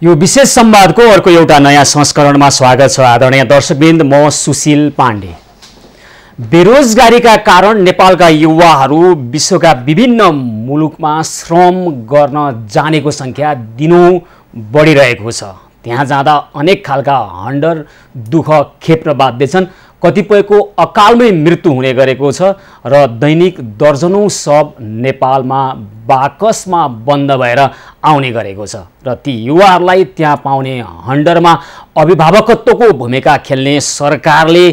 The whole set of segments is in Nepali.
यो विशेष संवादको अर्को एउटा नयाँ संस्करणमा स्वागत छ। आदरणीय दर्शकवृन्द, म सुशील पाण्डे। बेरोजगारीका कारण नेपालका युवाहरू विश्वका विभिन्न मुलुकमा श्रम गर्न जानेको संख्या दिनौं बढिरहेको छ। त्यहाँ जाँदा अनेक खालका हन्डर दुःख खेप्न बाध्य छन्। कतिपयको अकालमै मृत्यु हुने गरेको छ र दैनिक दर्जनौं शव नेपालमा बाकसमा बन्द भएर आउने गरेको छ र ती युवाहरूलाई त्यहाँ पाउने हन्डरमा अभिभावकत्वको भूमिका खेल्ने सरकारले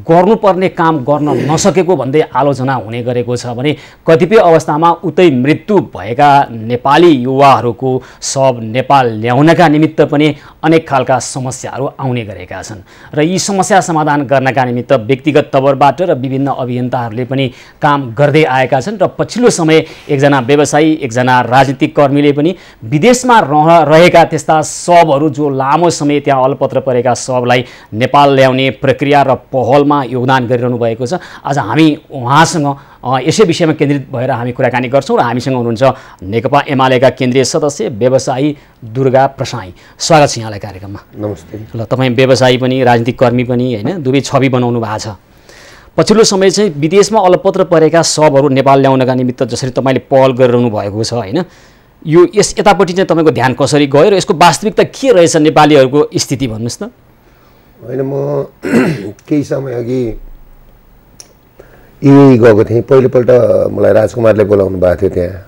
गर्नुपर्ने काम गर्न नसकेको भन्दै आलोचना हुने गरेको छ भने कतिपय अवस्थामा उतै मृत्यु भएका नेपाली युवाहरूको शव नेपाल ल्याउनका निमित्त पनि अनेक खालका समस्याहरू आउने गरेका छन् र यी समस्या समाधान गर्नका निमित्त व्यक्तिगत तवरबाट र विभिन्न अभियन्ताहरूले पनि काम गर्दै आएका छन् र पछिल्लो समय एकजना व्यवसायी, एकजना राजनीतिक कर्मीले पनि विदेशमा रहेका त्यस्ता शवहरू जो लामो समय त्यहाँ अलपत्र परेका शवलाई नेपाल ल्याउने प्रक्रिया र पहलमा योगदान गरिरहनु भएको छ। आज हामी उहाँसँग यसै विषयमा केन्द्रित भएर हामी कुराकानी गर्छौँ र हामीसँग हुनुहुन्छ नेकपा एमालेका केन्द्रीय सदस्य व्यवसायी दुर्गा प्रसाई। स्वागत छ यहाँलाई कार्यक्रममा। नमस्ते। ल, तपाईँ व्यवसायी पनि राजनीतिक कर्मी पनि हैन, दुवै छवि बनाउनु भएको छ। पछिल्लो समय चाहिँ विदेशमा अलपत्र परेका शवहरू नेपाल ल्याउनका निमित्त जसरी तपाईँले पहल गरिरहनु भएको छ हैन, यो यतापट्टि चाहिँ तपाईँको ध्यान कसरी गयो र यसको वास्तविकता के रहेछ नेपालीहरूको स्थिति भन्नुहोस् त। होइन, म केही समय अघि युए गएको थिएँ। पहिलोपल्ट मलाई राजकुमारले बोलाउनु भएको थियो त्यहाँ।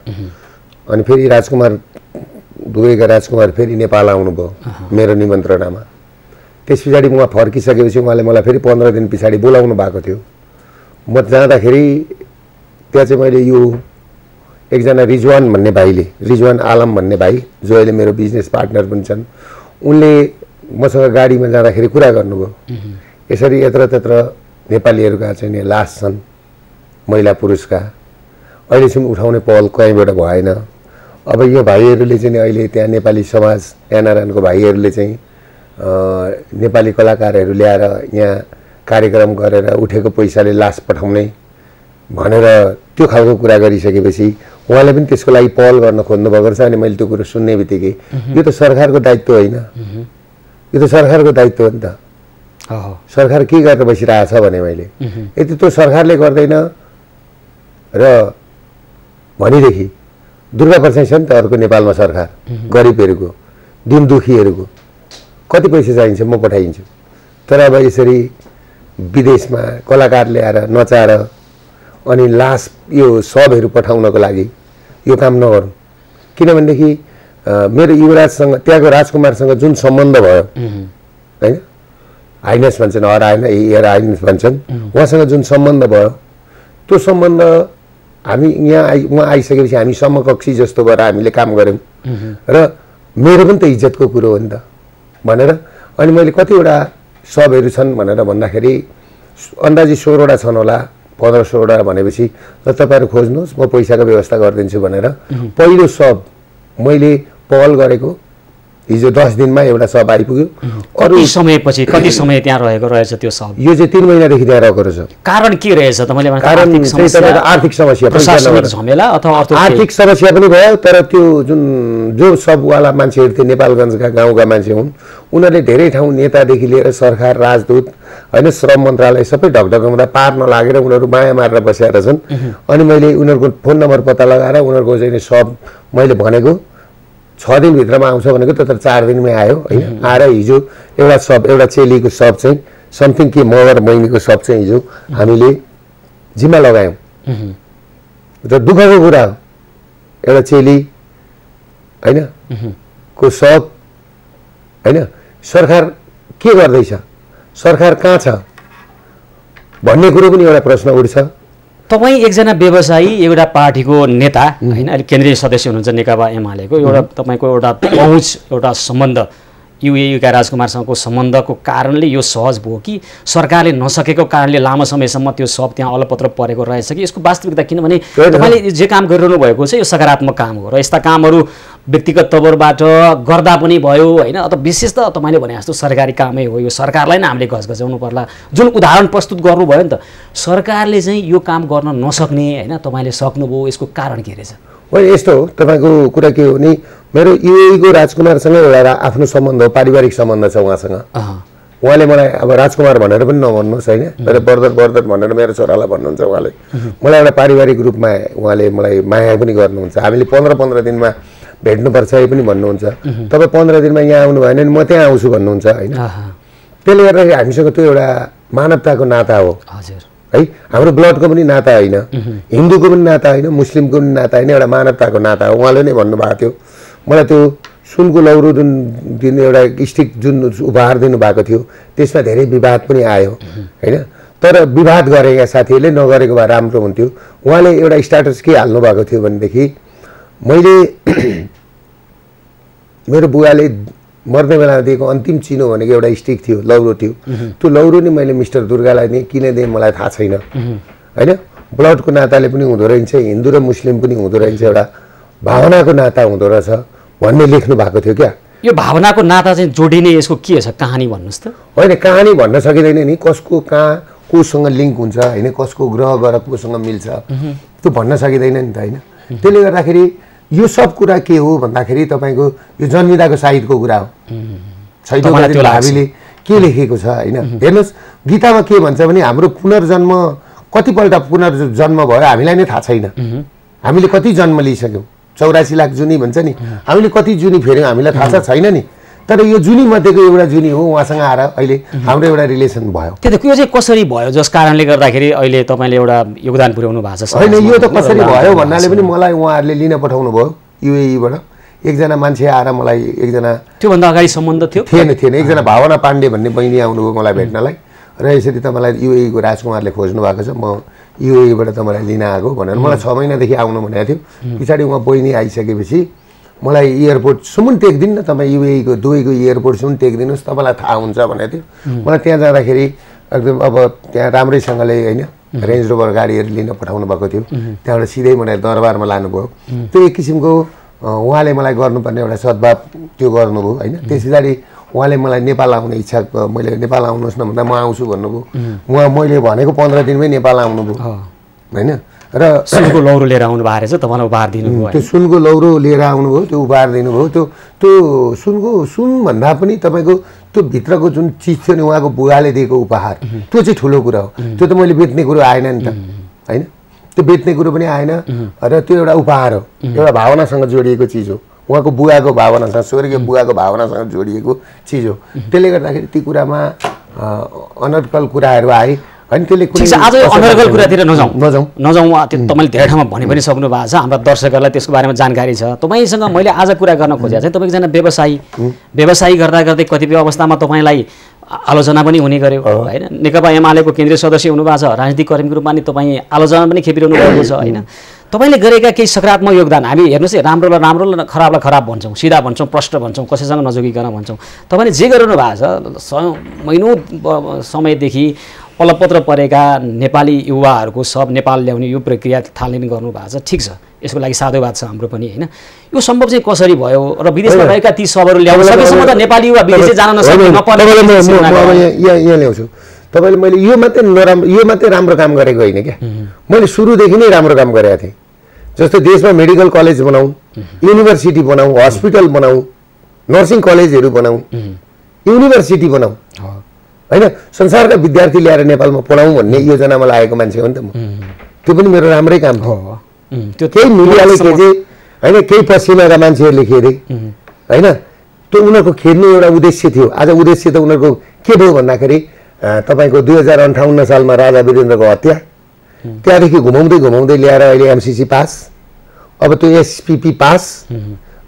अनि फेरि राजकुमार, दुबईका राजकुमार फेरि नेपाल आउनुभयो मेरो निमन्त्रणामा। त्यस पछाडि उहाँ फर्किसकेपछि उहाँले मलाई फेरि 15 दिन पछाडि बोलाउनु भएको थियो। म जाँदाखेरि त्यहाँ चाहिँ मैले यो एकजना रिजवान भन्ने भाइले, रिजवान आलम भन्ने भाइ जो अहिले मेरो बिजनेस पार्टनर पनि छन्, उनले मसँग गाडीमा जाँदाखेरि कुरा गर्नुभयो, यसरी यत्र तत्र नेपालीहरूका चाहिँ लास छन्, महिला पुरुषका, अहिलेसम्म उठाउने पहल कहीँबाट भएन। अब यो भाइहरूले चाहिँ अहिले त्यहाँ नेपाली समाज एनआरएनको भाइहरूले चाहिँ नेपाली कलाकारहरू ल्याएर यहाँ कार्यक्रम गरेर उठेको पैसाले लास पठाउने भनेर त्यो खालको कुरा गरिसकेपछि उहाँले पनि त्यसको लागि पहल गर्न खोज्नुभएको रहेछ। अनि मैले त्यो कुरो सुन्ने बित्तिकै यो त सरकारको दायित्व होइन, यो त सरकारको दायित्व हो नि त। सरकार के गरेर बसिरहेछ भने मैले यदि त्यो सरकारले गर्दैन र भनेदेखि दुर्गा प्रसाई छ नि त अर्को नेपालमा सरकार, गरिबहरूको, दिन दुखीहरूको कति पैसा चाहिन्छ म पठाइदिन्छु। तर अब यसरी विदेशमा कलाकार ल्याएर नचाएर अनि लास यो शवहरू पठाउनको लागि यो काम नगरौँ। किनभनेदेखि मेरो युवराजसँग, त्यहाँको राजकुमारसँग जुन सम्बन्ध भयो होइन, हाइनेस भन्छन्, हर हाइनेस भन्छन्, उहाँसँग जुन सम्बन्ध भयो त्यो सम्बन्ध हामी यहाँ उहाँ आइसकेपछि हामी समकक्षी जस्तो भएर हामीले काम गऱ्यौँ र मेरो पनि त इज्जतको कुरो हो नि त भनेर। अनि मैले कतिवटा शवहरू छन् भनेर भन्दाखेरि अन्दाजी 16वटा छन् होला, 15-16वटा भनेपछि ल तपाईँहरू खोज्नुहोस्, म पैसाको व्यवस्था गरिदिन्छु भनेर पहिलो शव मैले पहल गरेको हिजो 10 दिनमा एउटा शव आइपुग्यो। कति समयपछि, कति समय त्यहाँ रहेको रहेछ त्यो शव? यो चाहिँ 3 महिनादेखि त्यहाँ रहेको रहेछ। कारण के रहेछ तपाईँले भने? कारण चाहिँ तपाईँको आर्थिक समस्या, प्रशासनिक झमेला अथवा आर्थिक समस्या पनि भयो। तर त्यो जो सबवाला मान्छेहरू थियो नेपालगञ्जका गाउँका मान्छे हुन्, उनीहरूले धेरै ठाउँ नेतादेखि लिएर सरकार, राजदूत होइन, श्रम मन्त्रालय सबै ढकढकाउँदा पार नलागेर उनीहरू माया मारेर बसेर छन्। अनि मैले उनीहरूको फोन नम्बर पत्ता लगाएर उनीहरूको चाहिँ शव मैले भनेको 6 दिनभित्रमा आउँछ भनेको तर 4 दिनमै आयो होइन। आएर हिजो एउटा शव, एउटा चेलीको शव चाहिँ समथिङ के मगर बहिनीको शव चाहिँ हिजो हामीले जिम्मा लगायौँ। र दुःखको कुरा हो, एउटा चेली होइन को शव होइन। सरकार के गर्दैछ, सरकार कहाँ छ भन्ने कुरो पनि एउटा प्रश्न उठ्छ। तपाईँ एकजना व्यवसायी, एउटा पार्टीको नेता होइन, अहिले केन्द्रीय सदस्य हुनुहुन्छ नेकपा एमालेको, एउटा तपाईँको एउटा पहुँच, एउटा सम्बन्ध युएका राजकुमारसँगको सम्बन्धको कारणले यो सहज भयो कि सरकारले नसकेको कारणले लामो समयसम्म त्यो शव त्यहाँ अलपत्र परेको रहेछ कि? यसको वास्तविकता, किनभने तपाईँले जे काम गरिरहनु भएको छ यो सकारात्मक काम हो र यस्ता कामहरू व्यक्तिगत तवरबाट गर्दा पनि भयो होइन, अथवा विशेष त तपाईँले भने जस्तो सरकारी कामै हो, यो सरकारलाई नै हामीले घचघचाउनु पर्ला। जुन उदाहरण प्रस्तुत गर्नुभयो नि त, सरकारले चाहिँ यो काम गर्न नसक्ने होइन, तपाईँले सक्नुभयो, यसको कारण के रहेछ? होइन यस्तो हो तपाईँको कुरा के हो भने मेरो युएईको राजकुमारसँग एउटा आफ्नो सम्बन्ध हो, पारिवारिक सम्बन्ध छ उहाँसँग। उहाँले मलाई अब राजकुमार भनेर पनि नभन्नुहोस् होइन, मेरो बर्दर भनेर मेरो छोरालाई भन्नुहुन्छ उहाँले। मलाई एउटा पारिवारिक रूपमा उहाँले मलाई माया पनि गर्नुहुन्छ। हामीले 15 दिनमा भेट्नुपर्छ पनि भन्नुहुन्छ। तपाईँ 15 दिनमा यहाँ आउनु भएन भने म त्यहाँ आउँछु भन्नुहुन्छ होइन। त्यसले गर्दाखेरि हामीसँग त्यो एउटा मानवताको नाता हो है, हाम्रो ब्लडको पनि नाता होइन, हिन्दूको पनि नाता होइन, मुस्लिमको पनि नाता होइन, एउटा मानवताको नाता हो। उहाँले नै भन्नुभएको थियो मलाई त्यो सुनको लौरो जुन दिने एउटा स्टिक जुन उपहार दिनुभएको थियो त्यसमा धेरै विवाद पनि आयो होइन। तर विवाद गरे यहाँ साथीहरूले, नगरेको भए राम्रो हुन्थ्यो। उहाँले एउटा स्ट्याटस के हाल्नु भएको थियो भनेदेखि मैले मेरो बुवाले मर्ने बेलामा दिएको अन्तिम चिनो भनेको एउटा स्टिक थियो, लौरो थियो। त्यो लौरो नि मैले मिस्टर दुर्गालाई दिएँ, किन दिएँ मलाई थाहा छैन होइन। ब्लडको नाताले पनि हुँदो रहेछ, हिन्दू र मुस्लिम पनि हुँदो रहेछ, एउटा भावनाको नाता हुँदो रहेछ भन्ने लेख्नु भएको थियो क्या। यो भावनाको नाता चाहिँ जोडिने यसको के छ कहानी भन्नुहोस् त। होइन कहानी भन्न सकिँदैन नि, कसको कहाँ कोसँग लिङ्क हुन्छ होइन, कसको ग्रह गएर कोसँग मिल्छ त्यो भन्न सकिँदैन नि त होइन। त्यसले गर्दाखेरि यो सब कुरा के हो भन्दाखेरि तपाईँको यो जन्मिदाको साहित्यको कुरा हो। भावीले के लेखेको छ होइन। हेर्नुहोस् गीतामा के भन्छ भने हाम्रो पुनर्जन्म कतिपल्ट पुनर्जन्म भयो हामीलाई नै थाहा छैन। हामीले कति जन्म लिइसक्यौँ, 84 लाख जुनी भन्छ नि, हामीले कति जुनी फेर्यौँ हामीलाई थाहा छैन नि। तर यो जुनी मध्येको एउटा जुनी हो, उहाँसँग आएर अहिले हाम्रो एउटा रिलेसन भयो। त्यो त यो चाहिँ कसरी भयो जस कारणले गर्दाखेरि अहिले तपाईँले एउटा योगदान पुर्याउनु भएको छ? होइन यो त कसरी भयो भन्नाले पनि मलाई उहाँहरूले लिन पठाउनु भयो युएईबाट। एकजना मान्छे आएर मलाई, एकजना त्योभन्दा अगाडि सम्बन्ध थिएन एकजना भावना पाण्डे भन्ने बहिनी आउनुभयो मलाई भेट्नलाई, र यसरी तपाईँलाई युएईको राजकुमारले खोज्नु भएको छ, म युएईबाट तपाईँलाई लिन आएको भनेर मलाई 6 महिनादेखि आउनु भनेको थियो। पछाडि उहाँ बहिनी आइसकेपछि मलाई एयरपोर्टसम्म टेक्दिनु न, तपाईँ युएईको दुबईको एयरपोर्टसम्म टेक्दिनुहोस् तपाईँलाई थाहा हुन्छ भनेको थियो। मलाई त्यहाँ जाँदाखेरि एकदम अब त्यहाँ राम्रैसँगले होइन रेन्ज रोभर गाडीहरू लिन पठाउनु भएको थियो। त्यहाँबाट सिधै मलाई दरबारमा लानुभयो। त्यो एक किसिमको उहाँले मलाई गर्नुपर्ने एउटा सद्भाव त्यो गर्नुभयो होइन। त्यस पछाडि उहाँले मलाई नेपाल आउने इच्छा, मैले नेपाल आउनुहोस् न भन्दा म आउँछु भन्नुभयो। उहाँ मैले भनेको 15 दिनमै नेपाल आउनुभयो होइन। र सुनको लौरो लिएर आउनु भएको रहेछ, तपाईँलाई उपहार दिनुभयो। त्यो सुनको लौरो लिएर आउनुभयो, त्यो उपहार दिनुभयो। त्यो सुन भन्दा पनि तपाईँको त्यो भित्रको जुन चिज थियो नि उहाँको बुवाले दिएको उपहार, त्यो चाहिँ ठुलो कुरा हो। त्यो त मैले बेच्ने कुरो आएन नि त होइन, त्यो बेच्ने कुरो पनि आएन। र त्यो एउटा उपहार हो, एउटा भावनासँग जोडिएको चिज हो, उहाँको बुवाको भावनासँग, स्वर्गीय बुवाको भावनासँग जोडिएको चिज हो। त्यसले गर्दाखेरि ती कुरामा अनर्गल कुराहरू आए होइन। त्यसले ठिक छ, आज अनर्गल कुरातिर नजाउँ। त्यो तपाईँले धेरै ठाउँमा भनि पनि सक्नु भएको छ, हाम्रा दर्शकहरूलाई त्यसको बारेमा जानकारी छ। तपाईँसँग मैले आज कुरा गर्न खोजेको चाहिँ तपाईँ एकजना व्यवसायी गर्दा गर्दै कतिपय अवस्थामा तपाईँलाई आलोचना पनि हुने गर्यो होइन। नेकपा एमालेको केन्द्रीय सदस्य हुनुभएको छ, राजनीतिक कर्मीको रूपमा नि तपाईँ आलोचना पनि खेपिरहनु भएको छ होइन। तपाईँले गरेका केही सकारात्मक योगदान, हामी हेर्नुहोस् है, राम्रोलाई राम्रो र खराबलाई खराब भन्छौँ, सिधा भन्छौँ, प्रष्ट भन्छौँ, कसैसँग नजोगिकन भन्छौँ। तपाईँले जे गरिरहनु भएको छ, महिनौँ समयदेखि अलपत्र परेका नेपाली युवाहरूको सब नेपाल ल्याउने यो प्रक्रिया थालनी गर्नुभएको छ। ठिक छ, यसको लागि साधुवाद छ हाम्रो पनि होइन। यो सम्भव चाहिँ कसरी भयो र विदेशमा रहेका ती सबहरू ल्याउनु सकेसम्म त नेपाली युवा विदेशै जान नसक्ने यहाँ ल्याउँछु। तपाईँले मैले यो मात्रै राम्रो काम गरेको होइन क्या, मैले सुरुदेखि नै राम्रो काम गरेको थिएँ। जस्तो देशमा मेडिकल कलेज बनाऊ, युनिभर्सिटी बनाऊ, हस्पिटल बनाऊ, नर्सिङ कलेजहरू बनाऊ, युनिभर्सिटी बनाऊ होइन, संसारका विद्यार्थी ल्याएर नेपालमा पढाउँ भन्ने योजनामा लागेको मान्छे हो नि त म। त्यो पनि मेरो राम्रै काम हो। त्यो केही मिडियाले खेदे होइन, केही पश्चिमाका मान्छेहरूले खेदे होइन। त्यो उनीहरूको खेद्ने एउटा उद्देश्य थियो। आज उद्देश्य त उनीहरूको के भयो भन्दाखेरि तपाईँको 2058 सालमा राजा वीरेन्द्रको हत्या, त्यहाँदेखि घुमाउँदै ल्याएर अहिले एमसिसी पास, अब त्यो एसपिपी पास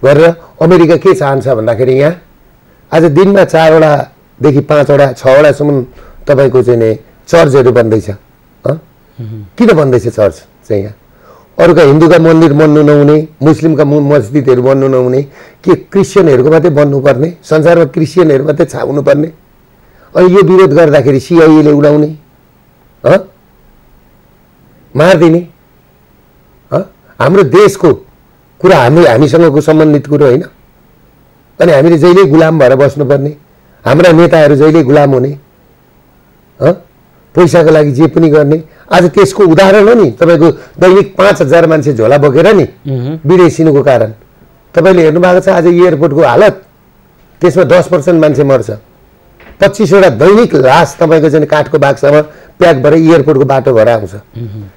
गरेर अमेरिका के चाहन्छ भन्दाखेरि यहाँ आज दिनमा 4वटादेखि 5वटा 6वटासम्म तपाईँको चाहिँ नि चर्चहरू बन्दैछ। किन बन्दैछ चर्च चाहिँ यहाँ? अरूका हिन्दूका मन्दिर बन्नु नहुने, मुस्लिमका मस्जिदहरू बन्नु नहुने, के क्रिस्चियनहरूको मात्रै बन्नुपर्ने, संसारमा क्रिस्चियनहरू मात्रै छाउनुपर्ने? अनि यो विरोध गर्दाखेरि सिआइएले उडाउने, मारिदिने। हाम्रो देशको कुरा हामीसँगको सम्बन्धित कुरो होइन। अनि हामीले जहिले गुलाम भएर बस्नुपर्ने, हाम्रा नेताहरू जहिले गुलाम हुने। पैसाको लागि जे पनि गर्ने। आज त्यसको उदाहरण हो नि तपाईँको दैनिक 5000 मान्छे झोला बोकेर नि विदेशिनुको कारण तपाईँले हेर्नु भएको छ। आज एयरपोर्टको हालत, त्यसमा 10% मान्छे मर्छ। 25वटा दैनिक लास तपाईँको चाहिँ काठको बाक्सामा प्याक भएर एयरपोर्टको बाटो भएर आउँछ।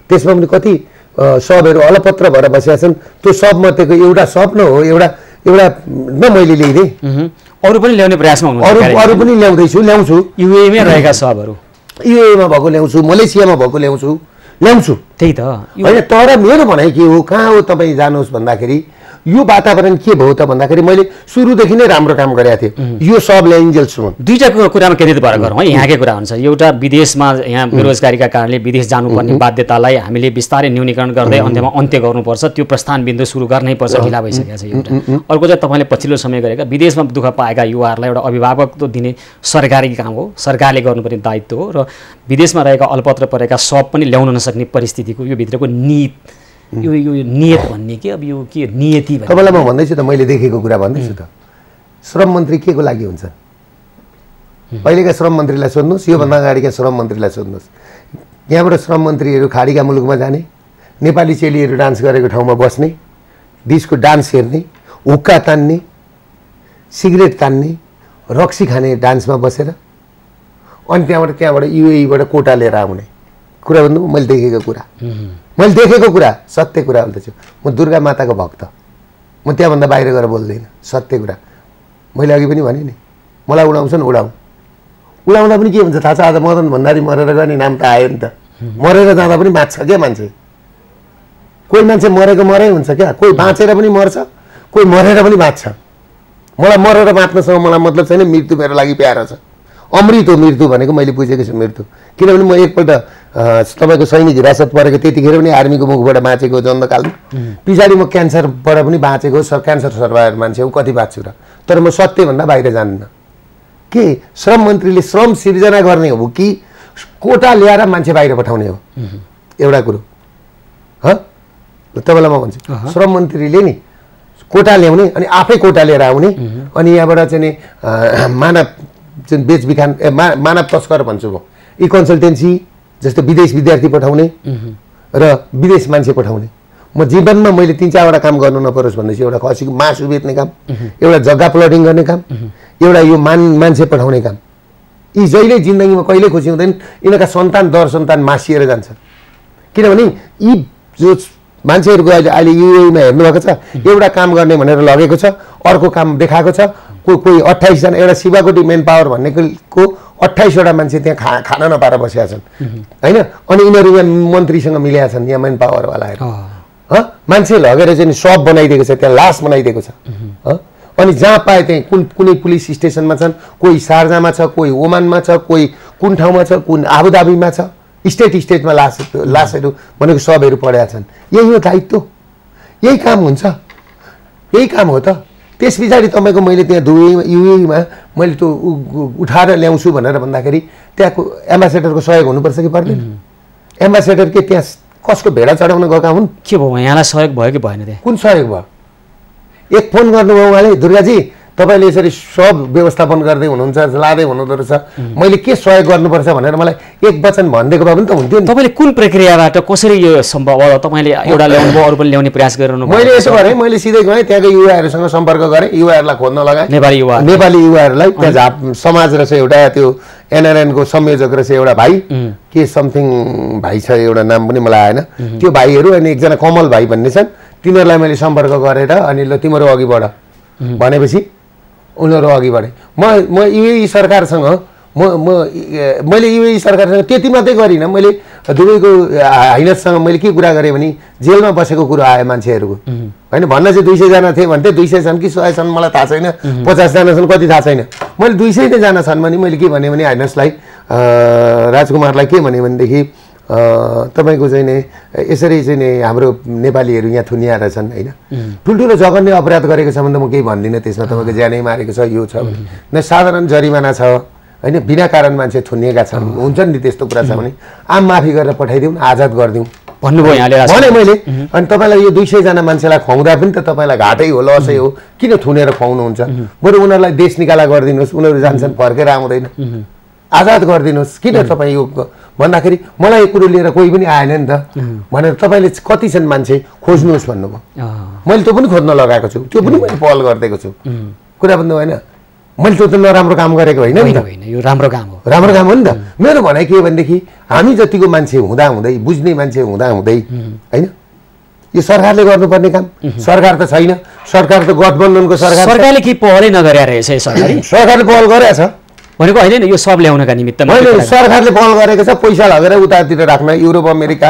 त्यसमा पनि कति सबहरू अलपत्र भएर बसेका छन्। त्यो सबमध्येको एउटा सब न हो, एउटा न मैले ल्याइदिएँ, अरू पनि ल्याउने प्रयासमा हुनुहुन्छ? अरू पनि ल्याउँछु। युएईमा रहेका सबहरू, युएईमा भएको ल्याउँछु, मलेसियामा भएको ल्याउँछु। त्यही त होइन। तर मेरो भनाइ के हो, कहाँ हो तपाईँ जानुहोस् भन्दाखेरि यो वातावरण के भयो त भन्दाखेरि मैले सुरुदेखि नै राम्रो काम गरेको थिएँ। यो सब ल्याइन्जेलसम्म दुईटा कुरामा केन्द्रित भएर गरौँ है। यहाँकै कुरा हुन्छ, एउटा विदेशमा यहाँ बेरोजगारीका कारणले विदेश जानुपर्ने बाध्यतालाई हामीले बिस्तारै न्यूनीकरण गर्दै अन्त्यमा अन्त्य गर्नुपर्छ, त्यो प्रस्थान बिन्दु सुरु गर्नै पर्छ, ढिला भइसकेको छ एउटा। अर्को चाहिँ तपाईँले पछिल्लो समय गरेका विदेशमा दुःख पाएका युवाहरूलाई एउटा अभिभावक दिने सरकारी काम हो, सरकारले गर्नुपर्ने दायित्व हो, र विदेशमा रहेका अलपत्र परेका सब पनि ल्याउन नसक्ने परिस्थितिको यो भित्रको यो नियत भन्ने के, अब यो के नियति भन्ने तपाईँलाई म भन्दैछु त, मैले देखेको कुरा भन्दैछु त। श्रम मन्त्री के को लागि हुन्छ? अहिलेका श्रम मन्त्रीलाई सोध्नुहोस्, योभन्दा अगाडिका श्रम मन्त्रीलाई सोध्नुहोस्। यहाँबाट श्रम मन्त्रीहरू खाडीका मुलुकमा जाने, नेपाली चेलीहरू डान्स गरेको ठाउँमा बस्ने, डिस्को डान्स हेर्ने, हुक्का तान्ने, सिगरेट तान्ने, रक्सी खाने डान्समा बसेर, अनि त्यहाँबाट युएईबाट कोटा लिएर आउने कुरा भन्नु। मैले देखेको कुरा सत्य कुरा बोल्दैछु। म दुर्गा माताको भक्त, म त्यहाँभन्दा बाहिर गएर बोल्दिनँ, सत्य कुरा। मैले अघि पनि भने नि, मलाई उडाउँछन् उडाउँदा पनि के हुन्छ थाहा छ? आज मदन भण्डारी मरेर गयो नि, नाम त आयो नि त। मरेर जाँदा पनि बाँच्छ क्या मान्छे। कोही मान्छे मरेको मरै हुन्छ क्या, कोही बाँचेर पनि मर्छ, कोही मरेर पनि बाँच्छ। मलाई मरेर बाँच्नसँग मलाई मतलब छैन, मृत्यु मेरो लागि प्यारो छ। अमृत हो मृत्यु भनेको, मैले बुझेको छु मृत्यु। किनभने म एकपल्ट तपाईँको सैनिक हिरासत परेको, त्यतिखेर पनि आर्मीको मुखबाट बाँचेको जन्मकालमा। पछाडि म क्यान्सरबाट पनि बाँचेको, क्यान्सर सर्भाइभर मान्छे हो, कति बाँच्छु र। तर म सत्यभन्दा बाहिर जान्दिनँ। के श्रम मन्त्रीले श्रम सिर्जना गर्ने हो कि कोटा ल्याएर मान्छे बाहिर पठाउने हो? एउटा कुरो तपाईँलाई म भन्छु, श्रम मन्त्रीले नि कोटा ल्याउने अनि आफै कोटा लिएर आउने, अनि यहाँबाट चाहिँ नि मानव बेचबिखान मानव तस्कर भन्छु म, ई कन्सल्टेन्सी जस्तो विदेश विद्यार्थी पठाउने र विदेश मान्छे पठाउने। म जीवनमा मैले 3-4वटा काम गर्नु नपरोस् भन्दैछु। एउटा खसीको मासु बेच्ने काम, एउटा जग्गा प्लटिङ गर्ने काम, एउटा यो मान्छे पठाउने काम। यी जहिले जिन्दगीमा कहिले खुसी हुँदैन। यिनीहरूका दर सन्तान मासिएर जान्छ। किनभने यी जो मान्छेहरूको अहिले युएईमा हेर्नुभएको छ, एउटा काम गर्ने भनेर लगेको छ, अर्को काम देखाएको छ। कोही 28 जना, एउटा शिवाकोटी मेन पावर भन्नेको 28वटा मान्छे त्यहाँ खाना नपाएर बसेका छन् होइन। अनि यिनीहरू यहाँ मन्त्रीसँग मिलेका छन्, यहाँ मेन पावरवालाहरू। मान्छे लगेर चाहिँ सप बनाइदिएको छ, त्यहाँ लास बनाइदिएको छ। अनि जहाँ पाए त्यहीँ कुनै पुलिस स्टेसनमा छन्, कोही शारजामा छ, कोही ओमानमा छ, कोही कुन ठाउँमा छ, कुन आबुधाबीमा छ। स्टेटमा लासहरू भनेको सबहरू पढेका छन्। यही हो दायित्व, यही काम हुन्छ, यही काम हो त। त्यस पछाडि तपाईँको मैले त्यहाँ युएईमा मैले त्यो उठाएर ल्याउँछु भनेर भन्दाखेरि त्यहाँको एम्बासेडरको सहयोग हुनुपर्छ कि पर्दैन? एम्बासेडर के त्यहाँ कसको भेडा चढाउन गएका हुन्? के भयो, यहाँलाई सहयोग भयो कि भएन? त्यहाँ कुन सहयोग भयो? एक फोन गर्नुभयो उहाँले, दुर्गाजी तपाईँले यसरी सब व्यवस्थापन गर्दै हुनुहुन्छ, लाँदै हुनुहुँदो रहेछ, मैले के सहयोग गर्नुपर्छ भनेर मलाई एक वचन भनिदिएको भए पनि त हुन्थ्यो नि। तपाईँले कुन प्रक्रियाबाट कसरी यो सम्भव? तपाईँले एउटा ल्याउनु भयो, अरू पनि ल्याउने प्रयास गरिरहनु भयो? मैले यसो गरेँ, मैले सिधै गएँ त्यहाँको युवाहरूसँग सम्पर्क गरेँ, युवाहरूलाई खोज्न लगाएँ। नेपाली युवाहरूलाई त्यहाँ झाप समाज रहेछ एउटा, त्यो एनआरएनको संयोजक रहेछ एउटा भाइ, के समथिङ भाइ छ, एउटा नाम पनि मलाई आएन। त्यो भाइहरू अनि एकजना कमल भाइ भन्ने छन्, तिनीहरूलाई मैले सम्पर्क गरेर अनि ल तिमीहरू अघि बढ भनेपछि उनीहरू अघि बढे। म युएई सरकारसँग मैले युएई सरकारसँग त्यति मात्रै गरिनँ। मैले दुबईको हाइनससँग मैले के कुरा गरेँ भने जेलमा बसेको कुरो आयो मान्छेहरूको होइन। भन्न चाहिँ 200 जना थिए भन्थे, 200 छन् कि 100 छन् मलाई थाहा छैन, 50 जना छन् कति थाहा छैन। मैले 200 जना छन् भने मैले के भने हाइनसलाई, राजकुमारलाई के भने भनेदेखि तपाईँको चाहिँ नि यसरी चाहिँ नि हाम्रो नेपालीहरू यहाँ थुनिएर छन् होइन। ठुल्ठुलो जघन्य अपराध गरेको छ भने त म केही भन्दिनँ, त्यसमा तपाईँको ज्यानै मारेको छ, यो छ भने साधारण जरिमाना छ होइन, बिना कारण मान्छे थुनिएका छन्, हुन्छ नि त्यस्तो कुरा छ भने आम माफी गरेर पठाइदिउँ, आजाद गरिदिउँ भन्नुभयो यहाँले भने मैले। अनि तपाईँलाई यो 200 जना मान्छेलाई खुवाउँदा पनि त तपाईँलाई घाटै हो, लसै हो, किन थुनेर खुवाउनुहुन्छ? बरु उनीहरूलाई देश निकाला गरिदिनुहोस्, उनीहरू जान्छन् फर्केर आउँदैन, आजाद गरिदिनुहोस्। किन तपाईँ यो भन्दाखेरि मलाई यो कुरो लिएर कोही पनि आएन नि त भनेर तपाईँले कति छन् मान्छे खोज्नुहोस् भन्नुभयो। मैले त्यो पनि खोज्न लगाएको छु, त्यो पनि मैले पहल गरिदिएको छु। कुरा भन्नु होइन, मैले त्यो त नराम्रो काम गरेको होइन नि त, यो राम्रो काम हो, राम्रो काम हो नि त। मेरो भनाइ के हो भनेदेखि हामी जतिको मान्छे हुँदाहुँदै, बुझ्ने मान्छे हुँदाहुँदै होइन, यो सरकारले गर्नुपर्ने काम, सरकार त छैन, सरकार त गठबन्धनको सरकार, सरकारले के पहलै नगरे रहेछ सरकारले पहल गरेको छ भनेको होइन यो सब ल्याउनका निमित्त होइन, सरकारले पहल गरेको छ। पैसा लगेर उतातिर राख्न, युरोप अमेरिका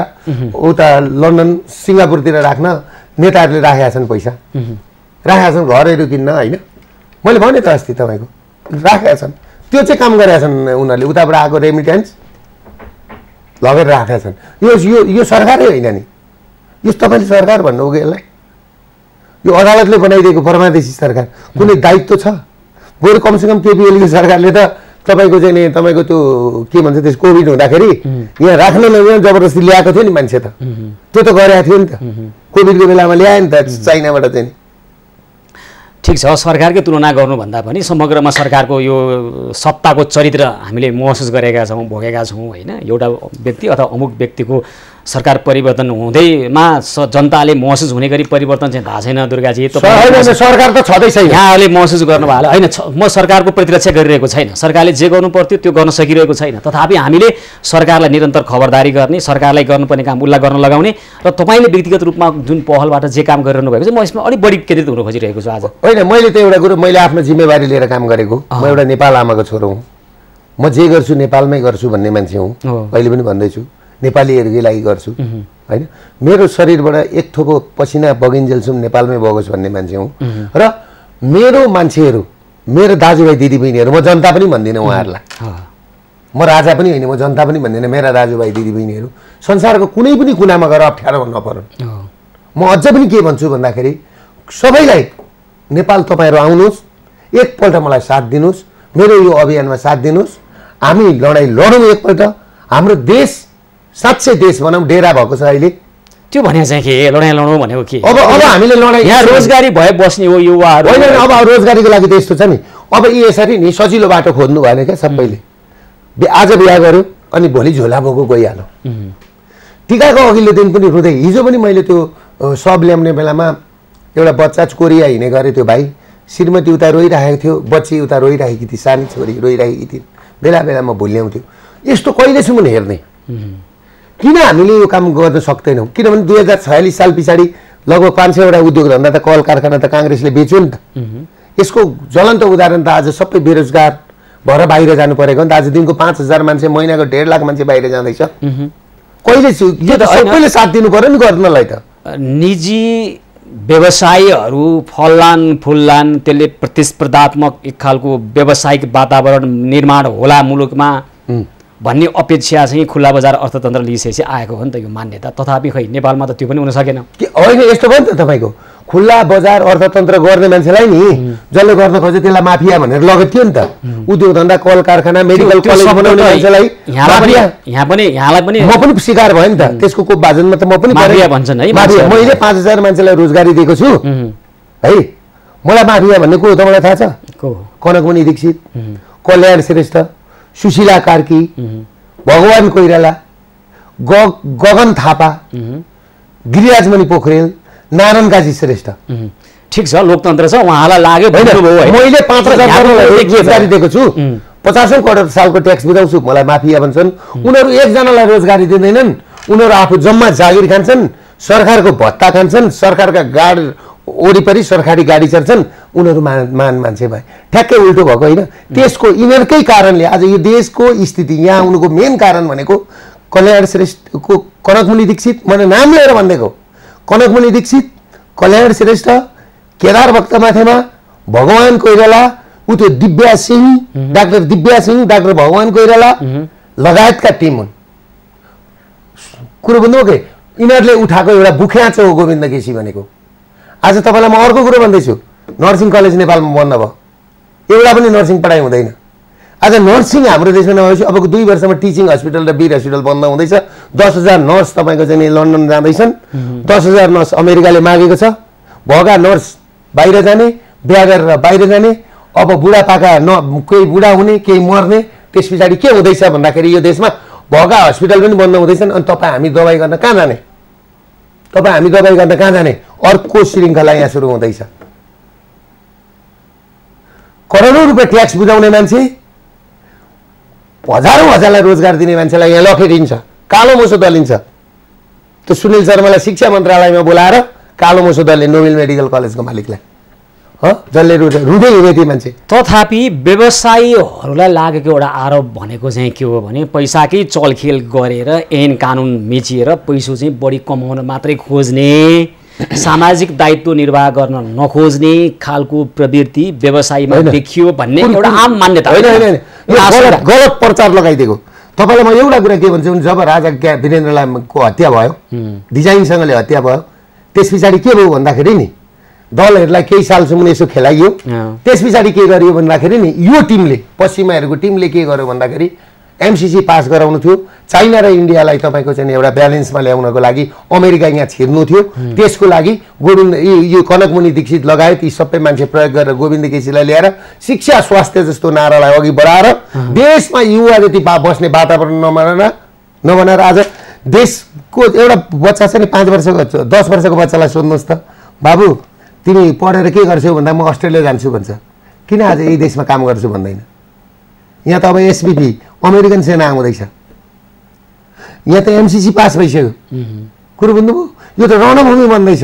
उता लन्डन सिङ्गापुरतिर राख्न नेताहरूले राखेका छन्, पैसा राखेका छन्, घरहरू किन्न होइन। मैले भने त अस्ति तपाईँको राखेका छन्, त्यो चाहिँ काम गरेका छन् उनीहरूले, उताबाट आएको रेमिटेन्स लगेर राखेका छन्। यो सरकारै होइन नि, यो तपाईँले सरकार भन्नुभयो कि यसलाई, यो अदालतले बनाइदिएको परमादेशी सरकार, कुनै दायित्व छ? बरु कमसेकम केपिएलको सरकारले त तपाईँको चाहिँ नि तपाईँको त्यो के भन्छ त्यस कोभिड हुँदाखेरि यहाँ राख्न नदिएर जबरजस्ती ल्याएको थियो नि मान्छे, त त्यो त गरेको थियो नि त, कोभिडको बेलामा ल्यायो नि त चाइनाबाट चाहिँ। ठिक छ, सरकारकै तुलना गर्नुभन्दा पनि समग्रमा सरकारको यो सत्ताको चरित्र हामीले महसुस गरेका छौँ, भोगेका छौँ होइन। एउटा व्यक्ति अथवा अमुक व्यक्तिको सरकार परिवर्तन हुँदैमा जनताले महसुस हुने गरी परिवर्तन चाहिँ थाहा छैन दुर्गाजी। सरकार त छँदै छैन, यहाँहरूले महसुस गर्नुभयो होइन। म सरकारको प्रतिरक्षा गरिरहेको छैन, सरकारले जे गर्नु पर्थ्यो त्यो गर्न सकिरहेको छैन, तथापि हामीले सरकारलाई निरन्तर खबरदारी गर्ने, सरकारलाई गर्नुपर्ने काम उसलाई गर्न लगाउने र तपाईँले व्यक्तिगत रूपमा जुन पहलबाट जे काम गरिरहनु भएको छ म यसमा अलिक बढी केन्द्रित हुन खोजिरहेको छु आज। होइन, मैले त एउटा कुरो, मैले आफ्नो जिम्मेवारी लिएर काम गरेको, म एउटा नेपाल आमाको छोरो हुँ, म जे गर्छु नेपालमै गर्छु भन्ने मान्छे हुँ, अहिले पनि भन्दैछु, नेपालीहरूकै लागि गर्छु होइन। मेरो शरीरबाट एक थोको पसिना बगिन्जेलसम्म नेपालमै बगोस् भन्ने मान्छे हुँ। र मेरो मान्छेहरू, मेरो दाजुभाइ दिदीबहिनीहरू, म जनता पनि भन्दिनँ उहाँहरूलाई, म राजा पनि होइन, म जनता पनि भन्दिनँ, मेरा दाजुभाइ दिदीबहिनीहरू संसारको कुनै पनि कुनामा गएर अप्ठ्यारो नपरुन्। म अझ पनि के भन्छु भन्दाखेरि सबैलाई नेपाल तपाईँहरू आउनुहोस्, एकपल्ट मलाई साथ दिनुहोस्, मेरो यो अभियानमा साथ दिनुहोस्, हामी लडाइँ लडौँ एकपल्ट, हाम्रो देश साँच्चै देश बनाऊँ, डेरा भएको छ अहिले। त्यो भने चाहिँ के लडाइँ लडौँ भनेको के? अब हामीले लडाइँ, यहाँ रोजगारी भए बस्ने हो युवाहरू होइन, अब रोजगारीको लागि त यस्तो छ नि, अब यसरी नि सजिलो बाटो खोज्नु भएन क्या सबैले, आज बिहा गर्यो अनि भोलि झोला बोको गइहाल्यो। टिकाको अघिल्लो दिन पनि रुँदै, हिजो पनि मैले त्यो सब ल्याउने बेलामा एउटा बच्चा कोरिया हिँडे गरे, त्यो भाइ श्रीमती उता रोइरहेको थियो, बच्ची उता रोइरहेकी थिए, सानी छोरी रोइरहेकी थिए, बेला बेलामा भुल्याउँथ्यो। यस्तो कहिलेसम्म हेर्ने? किन हामीले यो काम गर्न सक्दैनौँ? किनभने 2046 साल पछाडि लगभग 500वटा उद्योग धन्दा त कल कारखाना त काङ्ग्रेसले बेच्यो नि त। यसको ज्वलन्त उदाहरण त आज सबै बेरोजगार भएर बाहिर जानु परेको नि त। आज दिनको 5000 मान्छे, महिनाको 1.5 लाख मान्छे बाहिर जाँदैछ। कहिले यो त सबैले साथ दिनु पर्यो नि गर्नलाई त। निजी व्यवसायीहरू फल्लान फुल्लान, त्यसले प्रतिस्पर्धात्मक एक खालको व्यावसायिक वातावरण निर्माण होला मुलुकमा भन्ने अपेक्षा चाहिँ खुल्ला बजार अर्थतन्त्र लिइसकेपछि आएको हो नि त यो मान्यता। तथापि खै नेपालमा त त्यो पनि हुन सकेन। होइन, यस्तो भयो नि त, तपाईँको खुल्ला बजार अर्थतन्त्र गर्ने मान्छेलाई नि जसले गर्न खोज्यो त्यसलाई माफिया भनेर लगेको थियो नि त। उद्योग धन्दा कल कारखाना मेडिकल कलेज बनाउने मान्छेलाई यहाँलाई पनि म पनि शिकार भयो नि त, त्यसको को बाजनमा त म पनि माफिया भन्छन् है। मैले 5000 मान्छेलाई रोजगारी दिएको छु है, मलाई माफिया भन्ने को हो तपाईँलाई थाहा छ? कनकमणि दीक्षित, कल्याण श्रेष्ठ, सुशीला कार्की, भगवान कोइराला, गगन थापा, गिरिराजमणि पोखरेल, नारायण काजी श्रेष्ठ। ठिक छ, लोकतन्त्र छ, उहाँलाई लाग्यो मैले 5000 रोजगारी दिएको छु, 50 करोड सालको ट्याक्स बुझाउँछु, मलाई माफिया भन्छन्। उनीहरू एकजनालाई रोजगारी दिँदैनन्, उनीहरू आफू जम्मा जागिर खान्छन्, सरकारको भत्ता खान्छन्, सरकारका गाडी वरिपरि सरकारी गाडी चढ्छन्, उनीहरू मान्छे भए। ठ्याक्कै उल्टो भएको होइन। त्यसको यिनीहरूकै कारणले आज यो देशको स्थिति यहाँ आउनुको मेन कारण भनेको कल्याण श्रेष्ठको, कनकमणि दीक्षित, मैले नाम लिएर भनिदिएको, कनकमणि दीक्षित, कल्याण श्रेष्ठ, केदार भक्तमाथेमा, भगवान कोइराला, ऊ त्यो दिव्या सिंह, डाक्टर दिव्या सिंह, डाक्टर भगवान कोइराला लगायतका टिम हुन्। कुरो बुझ्नु के? यिनीहरूले उठाएको एउटा बुख्याचो हो गोविन्द केसी भनेको। आज तपाईँलाई म अर्को कुरो भन्दैछु, नर्सिङ कलेज नेपालमा बन्द भयो, एउटा पनि नर्सिङ पढाइ हुँदैन। आज नर्सिङ हाम्रो देशमा नभएपछि अबको 2 वर्षमा टिचिङ हस्पिटल र वीर हस्पिटल बन्द हुँदैछ। 10,000 नर्स तपाईँको चाहिँ लन्डन जाँदैछन्, 10,000 नर्स अमेरिकाले मागेको छ। भएका नर्स बाहिर जाने, बिहा गरेर बाहिर जाने, अब बुढापाका केही बुढा हुने, केही मर्ने। त्यस पछाडि के हुँदैछ भन्दाखेरि यो देशमा भएका हस्पिटल पनि बन्द हुँदैछन्। अनि तपाईँ हामी दबाई गर्न कहाँ जाने? तपाईँ हामी दबाई गर्न कहाँ जाने? अर्को श्रृङ्खला यहाँ सुरु हुँदैछ। करोडौँ रुपियाँ ट्याक्स बुझाउने मान्छे, हजारौँ हजारलाई रोजगार दिने मान्छेलाई यहाँ लखेटिन्छ, कालो मोसो दलिन्छ। त्यो सुनिल शर्मालाई शिक्षा मन्त्रालयमा बोलाएर कालो मोसो दलले नोबेल मेडिकल कलेजको मालिकलाई जसले रुँदै हिँडे ती मान्छे। तथापि व्यवसायीहरूलाई लागेको एउटा आरोप भनेको चाहिँ के हो भने पैसाकै चलखेल गरेर ऐन कानुन मिचिएर पैसो चाहिँ बढी कमाउन मात्रै खोज्ने, सामाजिक दायित्व निर्वाह गर्न नखोज्ने खालको प्रवृत्ति व्यवसायीमा देखियो भन्ने एउटा आम मान्यता होइन। गलत प्रचार लगाइदिएको। तपाईँलाई म एउटा कुरा के भन्छु भने जब राजा वीरेन्द्रलालको हत्या भयो, डिजाइनसँगले हत्या भयो, त्यस पछाडि के भयो भन्दाखेरि नि दलहरूलाई केही सालसम्म यसो खेलाइयो। त्यस पछाडि के गरियो भन्दाखेरि नि यो टिमले, पश्चिमाहरूको टिमले के गर्यो भन्दाखेरि एमसीसी पास गराउनु थियो। चाइना र इन्डियालाई तपाईँको चाहिँ एउटा ब्यालेन्समा ल्याउनको लागि अमेरिका यहाँ छिर्नु थियो। त्यसको लागि गोविन्द यो कनकमुनि दीक्षित लगायत यी सबै मान्छे प्रयोग गरेर गोविन्द केसीलाई ल्याएर शिक्षा स्वास्थ्य जस्तो नारालाई अघि बढाएर देशमा युवा जति बस्ने वातावरण नबनाएर आज देशको एउटा बच्चा छ नि 5 वर्षको 10 वर्षको बच्चालाई सोध्नुहोस् त, बाबु तिमी पढेर के गर्छौ भन्दा म अस्ट्रेलिया जान्छु भन्छ। किन आज यही देशमा काम गर्छु भन्दैन? यहाँ त अब एसबिपी अमेरिकन सेना आउँदैछ, यहाँ त एमसीसी पास भइसक्यो। कुरो बुझ्नुभयो? यो त रणभूमि बन्दैछ।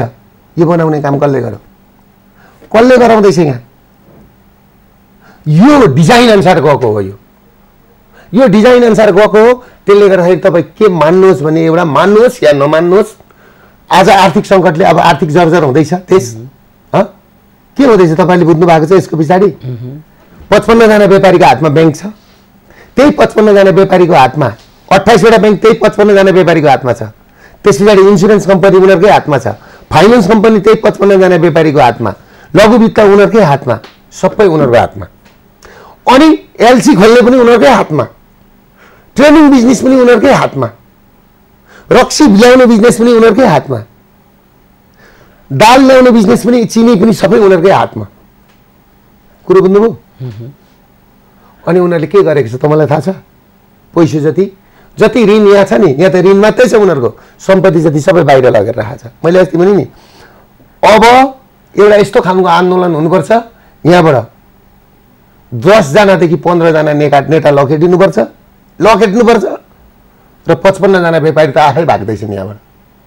यो बनाउने काम कसले गर्यो? कसले गराउँदैछ? यहाँ यो डिजाइन अनुसार गएको हो। यो डिजाइन अनुसार गएको हो। त्यसले गर्दाखेरि तपाईँ के मान्नुहोस् भने एउटा मान्नुहोस् या नमान्नुहोस्, आज आर्थिक सङ्कटले अब आर्थिक जर्जर हुँदैछ देश। के हुँदैछ तपाईँले बुझ्नु भएको छ? यसको पछाडि 55 जना व्यापारीको हातमा ब्याङ्क छ। त्यही 55 जना व्यापारीको हातमा 28 वटा ब्याङ्क त्यही 55 जना व्यापारीको हातमा छ। त्यस पछाडि इन्सुरेन्स कम्पनी उनीहरूकै हातमा छ, फाइनेन्स कम्पनी त्यही 55 जना व्यापारीको हातमा, लघु वित्त उनीहरूकै हातमा, सबै उनीहरूको हातमा। अनि एलसी खोल्ने पनि उनीहरूकै हातमा, ट्रेनिङ बिजनेस पनि उनीहरूकै हातमा, रक्सी ल्याउने बिजनेस पनि उनीहरूकै हातमा, दाल ल्याउने बिजनेस पनि, चिनी पनि सबै उनीहरूकै हातमा। कुरो बुझ्नुभयो? अनि उनीहरूले के गरेको छ तपाईँलाई थाहा छ? पैसा जति ऋण यहाँ छ नि, यहाँ त ऋण मात्रै छ, उनीहरूको सम्पत्ति जति सबै बाहिर लगेर राखेको छ। मैले अस्ति भने नि अब एउटा यस्तो खालको आन्दोलन हुनुपर्छ, यहाँबाट 10 जनादेखि 15 जना नेता लखेटिनुपर्छ र 55 जना व्यापारी त आफै भाग्दैछन् यहाँबाट।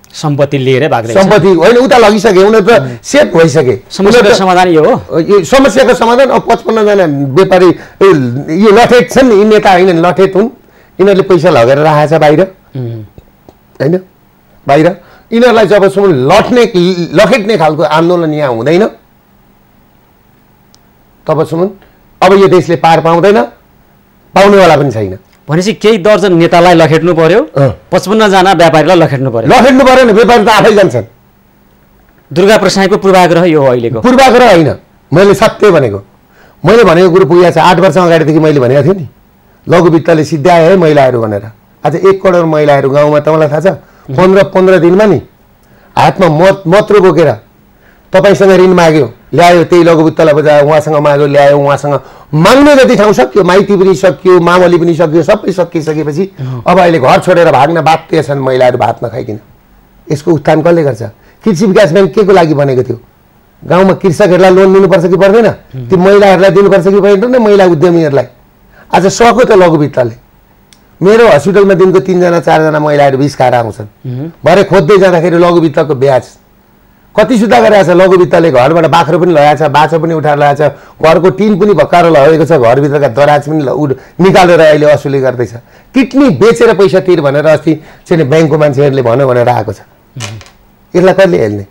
सम्पत्ति लिएर भाग्दै, सम्पत्ति होइन उता लगिसके, उनीहरू त सेट भइसके। समस्याको समाधान यो हो। यो समस्याको समाधान। अब 55 जना व्यापारी यो लठेट छन् नि, यी नेता होइन लठेट हुन्। यिनीहरूले पैसा लगेर राखेको छ बाहिर, होइन बाहिर। यिनीहरूलाई जबसम्म लखेट्ने खालको आन्दोलन यहाँ हुँदैन तबसम्म अब यो देशले पार पाउँदैन, पाउनेवाला पनि छैन। भनेपछि केही दर्जन नेतालाई लखेट्नु पर्यो, 55 जना व्यापारीलाई लखेट्नु पर्यो। लखेट्नु परेन, व्यापारी त आफै जान्छन्। दुर्गा प्रसाईको पूर्वाग्रह यो हो अहिलेको। पूर्वाग्रह होइन, मैले सत्य भनेको। मैले भनेको कुरो पुगेको छ। 8 वर्ष अगाडिदेखि मैले भनेको थिएँ नि, लघु वित्तले सिद्ध्याए है महिलाहरू भनेर। आज 1 करोड महिलाहरू गाउँमा, तपाईँलाई थाहा छ 15 दिनमा नि हातमा मत्रो बोकेर तपाईँसँग ऋण माग्यो, ल्यायो, त्यही लघु वित्तलाई बजायो, उहाँसँग माग्यो, ल्यायो, उहाँसँग माग्ने जति ठाउँ सक्यो, माइती पनि सक्यो, मामली पनि सक्यो, सबै सकिसकेपछि अब अहिले घर छोडेर भाग्न बाध्य छन् महिलाहरू भात नखाइकन। यसको उत्थान कसले गर्छ? कृषि विकास ब्याङ्क के को लागि बनेको थियो? गाउँमा कृषकहरूलाई लोन दिनुपर्छ कि पर्दैन? ती महिलाहरूलाई दिनुपर्छ कि पर्दैन? महिला उद्यमीहरूलाई आज सक्यो त लघु वित्तले। मेरो हस्पिटलमा दिनको 3 जना 4 जना महिलाहरू 20 खाएर आउँछन्। भरे खोज्दै जाँदाखेरि लघु वित्तको ब्याज कति सुधा गरेको छ? लघु वित्तले घरबाट बाख्रो पनि लगाएको छ, बाछो पनि उठाएर लगाएको छ, घरको टिन पनि भक्काएर लगेको छ, घरभित्रका दराज पनि निकालेर अहिले असुली गर्दैछ। किडनी बेचेर पैसा तिर भनेर अस्ति चाहिँ ब्याङ्कको मान्छेहरूले भन्यो भनेर आएको छ। यसलाई कसले हेर्ने?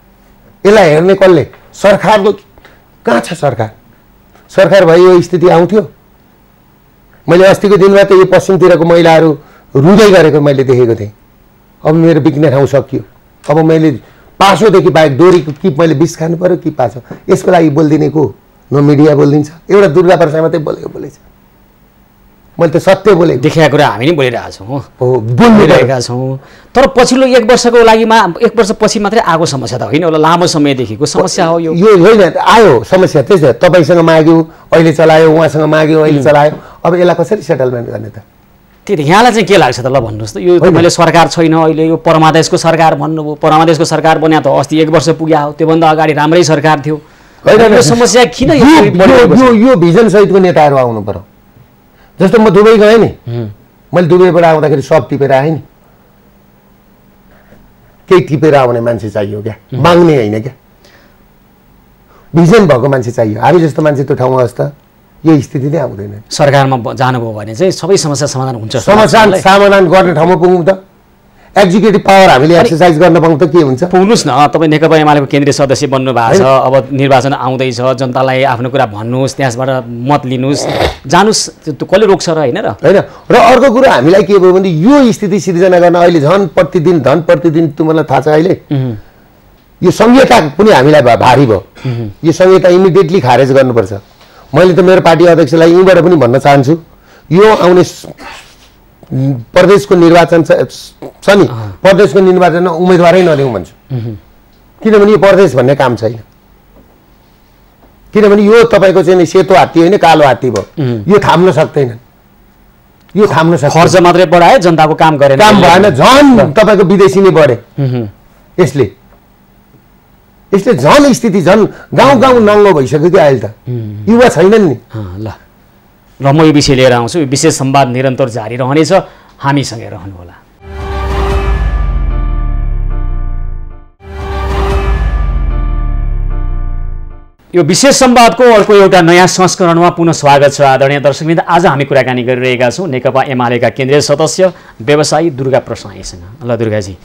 यसलाई हेर्ने कसले? सरकारको कहाँ छ सरकार? सरकार भए यो स्थिति आउँथ्यो? मैले अस्तिको दिनमा त यो पश्चिमतिरको महिलाहरू रुँदै गरेको मैले देखेको थिएँ। अब मेरो बिक्ने ठाउँ सकियो, अब मैले पासोदेखि बाहेक डोरीको कि मैले विष खानु पर्यो कि पासो? यसको लागि बोलिदिने को? न मिडिया बोलिदिन्छ, एउटा दुर्गा प्रसाद मात्रै बोलेछ। मैले त सत्य बोलेको, देखेका कुरा हामी नै बोलिरहेका छौँ, बोलिरहेका छौँ। तर पछिल्लो 1 वर्षको लागि 1 वर्षपछि मात्रै आएको समस्या त होइन होला, लामो समयदेखिको समस्या हो यो। होइन आयो समस्या, त्यस्तै तपाईँसँग माग्यो अहिले चलायो, उहाँसँग माग्यो अहिले चलायो। अब यसलाई कसरी सेटलमेन्ट गर्ने त? त्यही त यहाँलाई चाहिँ के लाग्छ त ल भन्नुहोस् त यो तपाईँले सरकार छैन अहिले यो परमादेशको सरकार भन्नुभयो परमादेशको सरकार बन्या त अस्ति 1 वर्ष पुग्या हो त्योभन्दा अगाडि राम्रै सरकार थियो यो समस्या किन यो भिजन सहितको नेताहरू आउनु पर्यो जस्तो म दुबई गएँ नि मैले दुबईबाट आउँदाखेरि सब टिपेर आएँ नि केही टिपेर आउने मान्छे चाहियो क्या माग्ने होइन क्या भिजन भएको मान्छे चाहियो हामी जस्तो मान्छे त्यो ठाउँमा होस् त यो स्थिति नै आउँदैन सरकारमा जानुभयो भने चाहिँ सबै समस्या समाधान हुन्छ समस्या समाधान गर्ने ठाउँमा पुगौँ त एक्जिक्युटिभ पावर हामीले एक्सर्साइज गर्न पाउँ त के हुन्छ पुग्नुहोस् न तपाईँ नेकपा एमालेको केन्द्रीय सदस्य बन्नु भएको छ अब निर्वाचन आउँदैछ जनतालाई आफ्नो कुरा भन्नुहोस् त्यसबाट मत लिनुहोस् जानुहोस् त्यो कसले रोक्छ र होइन र अर्को कुरो हामीलाई के भयो भने यो स्थिति सिर्जना गर्न अहिले धन प्रतिदिन तिमीलाई थाहा छ अहिले यो संहिता पनि हामीलाई भारी भयो यो संहिता इमिडिएटली खारेज गर्नुपर्छ मैले त मेरो पार्टी अध्यक्षलाई यहीँबाट पनि भन्न चाहन्छु यो आउने प्रदेशको निर्वाचन छ नि प्रदेशको निर्वाचनमा उम्मेदवारै नदिउँ भन्छु किनभने यो प्रदेश भन्ने काम छैन किनभने यो तपाईँको चाहिँ सेतो हात्ती होइन कालो हात्ती भयो यो थाम्न सक्दैनन् यो थाम्न सक्छ खर्च मात्रै बढायो जनताको काम गरेन काम भएन झन् तपाईँको विदेशी नै बढे यसले झन् स्थिति झन् गाउँ नाङ्गो भइसक्यो कि अहिले त युवा छैनन् नि ल र म यो विषय लिएर आउँछु यो विशेष संवाद निरन्तर जारी रहनेछ हामीसँगै रहनुहोला यो विशेष संवादको अर्को एउटा नयाँ संस्करणमा पुनः स्वागत छ आदरणीय दर्शकवृन्द आज हामी कुराकानी गरिरहेका छौँ नेकपा एमालेका केन्द्रीय सदस्य व्यवसायी दुर्गा प्रसाईसँग ल दुर्गाजी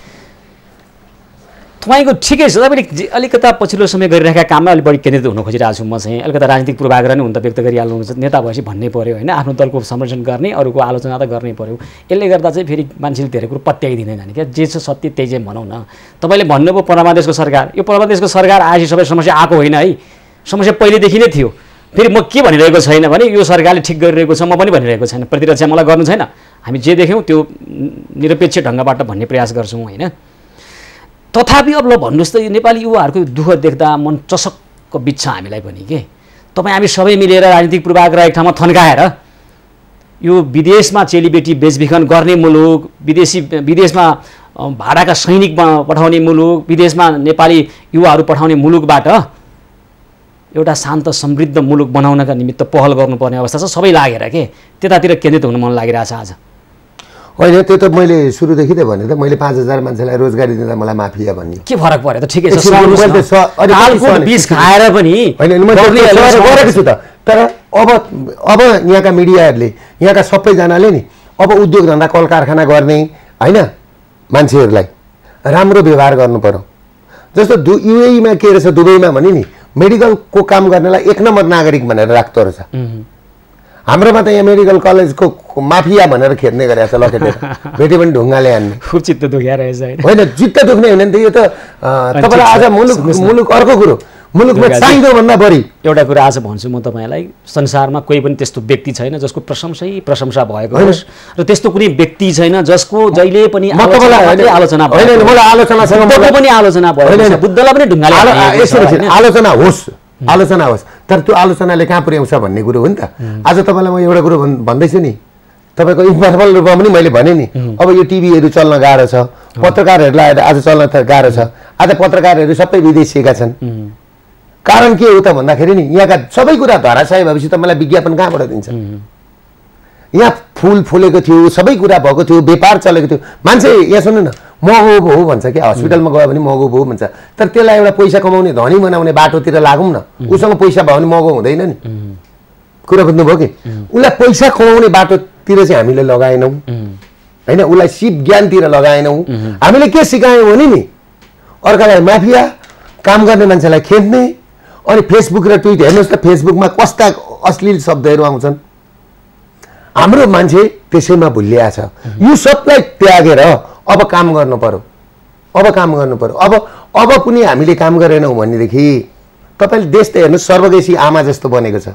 तपाईँको ठिकै छ तपाईँले अलिकता पछिल्लो समय गरिरहेका काममा अलिक बढी केन्द्रित हुन खोजिरहेको छु म चाहिँ अलिकता राजनीतिक पूर्वाग्रह नै हुन त व्यक्त गरिहाल्नुहुन्छ नेता भएपछि भन्नै पर्यो होइन आफ्नो दलको संरक्षण गर्ने अरूको आलोचना त गर्नै पर्यो यसले गर्दा चाहिँ फेरि मान्छेले धेरै कुरो पत्याइदिँदैन नि क्या जे छ सत्य त्यही चाहिँ भनौँ न तपाईँले भन्नुभयो परमादेशको सरकार यो परमादेशको सरकार आएपछि सबै समस्या आएको होइन है समस्या पहिलेदेखि नै थियो फेरि म के भनिरहेको छैन भने यो सरकारले ठिक गरिरहेको छ म पनि भनिरहेको छैन प्रतिरक्षा मलाई गर्नु छैन हामी जे देख्यौँ त्यो निरपेक्ष ढङ्गबाट भन्ने प्रयास गर्छौँ होइन तथापि अब ल भन्नुहोस् त यो नेपाली युवाहरूको दुःख देख्दा मन चसक्क बित्छ हामीलाई पनि के तपाईँ हामी सबै मिलेर राजनीतिक पूर्वाग्रह एक ठाउँमा थन्काएर यो विदेशमा चेलीबेटी बेचबिखन गर्ने मुलुक विदेशमा भाडाका सैनिक पठाउने मुलुक विदेशमा नेपाली युवाहरू पठाउने मुलुकबाट एउटा शान्त समृद्ध मुलुक बनाउनका निमित्त पहल गर्नुपर्ने अवस्था छ सबै लागेर के त्यतातिर केन्द्रित हुन मन लागिरहेछ आज होइन त्यो त मैले सुरुदेखि त भने त मैले 5000 मान्छेलाई रोजगारी दिँदा मलाई माफिया भन्ने के फरक पर्यो त ठिकै छ बीज खाएर पनि गरेको छु त तर अब यहाँका मिडियाहरूले यहाँका सबैजनाले नि अब उद्योग धन्दा कल कारखाना गर्ने होइन मान्छेहरूलाई राम्रो व्यवहार गर्नु पर्यो जस्तो युएईमा के रहेछ दुबईमा भने नि मेडिकलको काम गर्नेलाई 1 नम्बर नागरिक भनेर राख्दो रहेछ हाम्रोमा त यहाँ मेडिकल कलेजको माफिया भनेर खेद्ने गरेको छ लखेटेर भेटे पनि ढुङ्गाले हान्ने चित्त दुख्या रहेछ होइन चित्त दुख्ने होइन नि त यो त तपाईँलाई आज मुलुक अर्को कुरो मुलुकमा चाहिँदो भन्दा बढी एउटा कुरा आज भन्छु म तपाईँलाई संसारमा कोही पनि त्यस्तो व्यक्ति छैन जसको प्रशंसा भएको होस् र त्यस्तो कुनै व्यक्ति छैन जसको जहिले पनि आलोचना पनि आलोचना भयो बुद्धलाई पनि ढुङ्गाले आलोचना होस् तर त्यो आलोचनाले कहाँ पुर्याउँछ भन्ने कुरो हो नि त आज तपाईँलाई म एउटा कुरो भन्दैछु नि तपाईँको इन्फर्मल रूपमा पनि मैले भने नि अब यो टिभीहरू चल्न गाह्रो छ पत्रकारहरूलाई आज चल्न गाह्रो छ आज पत्रकारहरू सबै विदेशिएका छन् कारण के हो त भन्दाखेरि नि यहाँका सबै कुरा धराशायी भएपछि तपाईँलाई विज्ञापन कहाँबाट दिन्छ यहाँ फुल फुलेको थियो सबै कुरा भएको थियो व्यापार चलेको थियो मान्छे यहाँ सुन्नु न महँगो भयो भन्छ क्या हस्पिटलमा गयो भने महँगो भयो भन्छ तर त्यसलाई एउटा पैसा कमाउने धनी बनाउने बाटोतिर लागौँ न उसँग पैसा भयो भने महँगो हुँदैन नि कुरा बुझ्नुभयो कि उसलाई पैसा कमाउने बाटोतिर चाहिँ हामीले लगाएनौँ होइन उसलाई सिप ज्ञानतिर लगाएनौँ हामीले के सिकायौँ भने नि अर्कालाई माफिया काम गर्ने मान्छेलाई खेद्ने अनि फेसबुक र ट्विट हेर्नुहोस् त फेसबुकमा कस्ता अश्लील शब्दहरू आउँछन् हाम्रो मान्छे त्यसैमा भुलिया छ यो सबलाई त्यागेर अब काम गर्नु पर्यो अब पनि हामीले काम गरेनौँ भनेदेखि तपाईँले देश त हेर्नुहोस् सर्वदेशी आमा जस्तो बनेको छ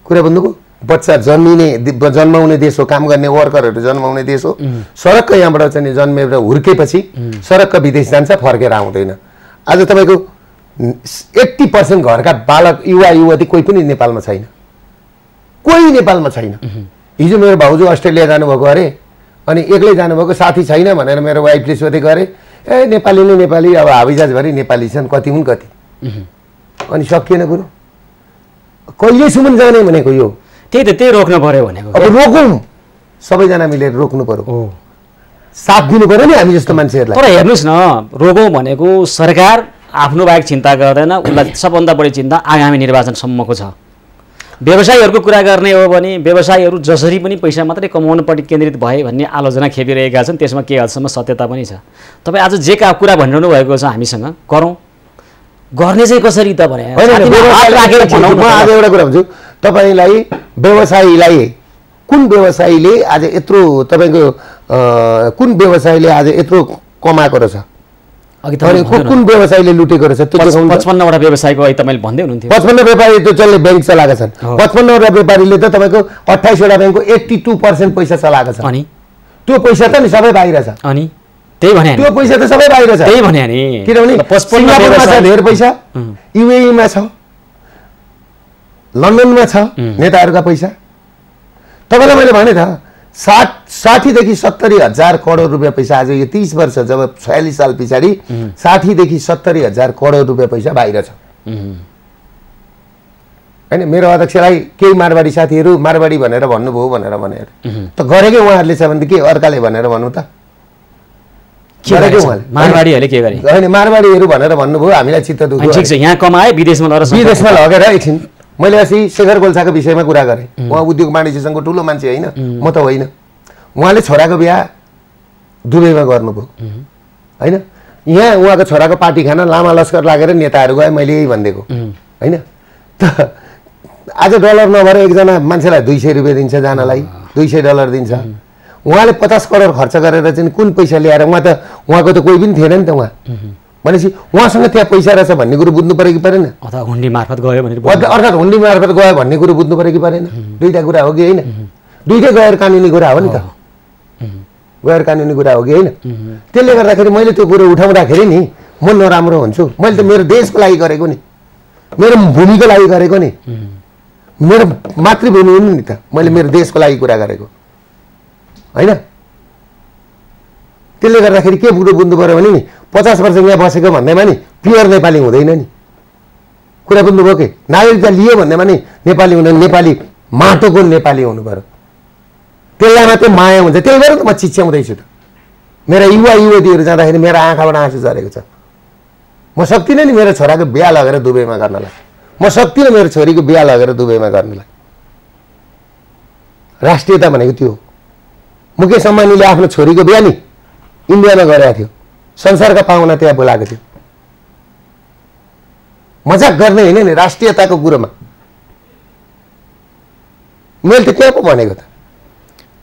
कुरा बुझ्नुभयो बच्चा जन्माउने देश हो काम गर्ने वर्करहरू जन्माउने देश हो सरक्क यहाँबाट चाहिँ जन्मेर हुर्केपछि सरक्क विदेश जान्छ फर्केर आउँदैन आज तपाईँको 80% घरका बालक युवा युवती कोही पनि नेपालमा छैन हिजो मेरो भाउजू अस्ट्रेलिया जानुभएको अरे अनि एक्लै जानुभएको साथी छैन भनेर मेरो वाइफले सोधेको अरे ए नेपाली नै नेपाली अब हावाईजहाजभरि नेपाली छन् कति हुन् कति अनि सकिएन कुरो कहिलेसम्म जाने भनेको यो त्यही रोक्नु पर्यो भनेको अब रोकौँ सबैजना मिलेर रोक्नु पर्यो साथ दिनु पर्यो नि हामी जस्तो मान्छेहरूलाई तर हेर्नुहोस् न रोगौँ भनेको सरकार आफ्नो बाहेक चिन्ता गर्दैन उसलाई सबभन्दा बढी चिन्ता आगामी निर्वाचनसम्मको छ व्यवसायीहरूको कुरा गर्ने हो भने व्यवसायीहरू जसरी पनि पैसा मात्रै कमाउनुपट्टि केन्द्रित भए भन्ने आलोचना खेपिरहेका छन् त्यसमा के हदसम्म सत्यता पनि छ तपाईँ आज जे कुरा भनिरहनु भएको छ हामीसँग गरौँ गर्ने चाहिँ कसरी त भने म आज एउटा कुरा भन्छु तपाईँलाई व्यवसायीलाई कुन व्यवसायीले आज यत्रो तपाईँको कुन व्यवसायीले आज यत्रो कमाएको रहेछ कुन व्यवसायीले लुटेको रहेछ त्यो 55वटा व्यवसायको अहिले तपाईँले भन्दै हुनुहुन्थ्यो 55 व्यापारी त जसले ब्याङ्क चलाएका छन् 55वटा व्यापारीले त तपाईँको 28वटा ब्याङ्कको 82% पैसा चलाएको छ अनि त्यो पैसा त नि सबै बाहिर छ अनि त्यही भने त्यो पैसा त सबै बाहिर छ त्यही भने नि किनभने 55 छ धेर पैसा युएई मा छ लन्डनमा छ नेताहरूका पैसा तपाईलाई मैले भने त 60 देखि 70 हजार करोड रुपैयाँ पैसा आज यो 30 वर्ष जब 46 साल पछाडि 60 देखि 70 हजार करोड रुपैयाँ पैसा बाहिर छ हैन मेरो अध्यक्षलाई केही मारवाडी साथीहरू मारवाडी भनेर भन्नुभयो भनेर भनेर त गरेकै उहाँहरूले छ भने के अर्काले भनेर भन्नु त गरेकै उहाँले मारवाडीहरूले के गरे हैन मारवाडीहरू भनेर भन्नुभयो हामीलाई चित्त दुख्यो ठीक छ यहाँ कमाए विदेशमा लगेर एकछिन मैले अस्ति शेखर गोल्छाको विषयमा कुरा गरेँ उहाँ उद्योग वाणिज्य सङ्घको ठुलो मान्छे होइन म त होइन उहाँले छोराको बिहा दुबईमा गर्नुभयो होइन यहाँ उहाँको छोराको पार्टी खान लामा लस्कर लागेर नेताहरू गए मैले यही भनिदिएको होइन त आज डलर नभएर एकजना मान्छेलाई 200 रुपियाँ दिन्छ जानलाई $200 दिन्छ उहाँले 50 करोड खर्च गरेर चाहिँ कुन पैसा ल्याएर उहाँको त कोही पनि थिएन नि त उहाँ भनेपछि उहाँसँग त्यहाँ पैसा रहेछ भन्ने कुरो बुझ्नु पर्यो कि परेन अथवा हुन्डी मार्फत गयो भनेर अर्थात् हुन्डी मार्फत गयो भन्ने कुरो बुझ्नु पर्यो कि परेन दुईटा कुरा हो कि होइन दुईटै गैर कानुनी कुरा हो नि त गैर कानुनी कुरा हो कि होइन त्यसले गर्दाखेरि मैले त्यो कुरो उठाउँदाखेरि नि म नराम्रो हुन्छु मैले त मेरो देशको लागि गरेको नि मेरो भूमिको लागि गरेको नि मेरो मातृभूमि हुनु नि त मैले मेरो देशको लागि कुरा गरेको होइन त्यसले गर्दाखेरि के कुरो बुझ्नु पर्यो भने नि 50 वर्ष यहाँ बसेको भन्दैमा नि प्योर नेपाली हुँदैन नि कुरा बुझ्नुभयो कि नागरिकता लियो भन्दैमा नि नेपाली हुँदैन नेपाली माटोको नेपाली हुनु पर्यो त्यसलाई मात्रै माया हुन्छ त्यही भएर त म चिच्याउँदैछु त मेरा युवा युवतीहरू जाँदाखेरि मेरो आँखाबाट आँसु झरेको छ म सक्दिनँ नि मेरो छोराको बिहा लगेर दुबईमा गर्नलाई म सक्दिनँ मेरो छोरीको बिहा लगेर दुबईमा गर्नलाई राष्ट्रियता भनेको त्यो मुकेश अम्बानीले आफ्नो छोरीको बिहा नि इन्डियामा गरेको थियो संसारका पाहुना त्यहाँ बोलाएको थियो मजाक गर्ने होइन नि राष्ट्रियताको कुरोमा मैले त त्यहाँ पो भनेको त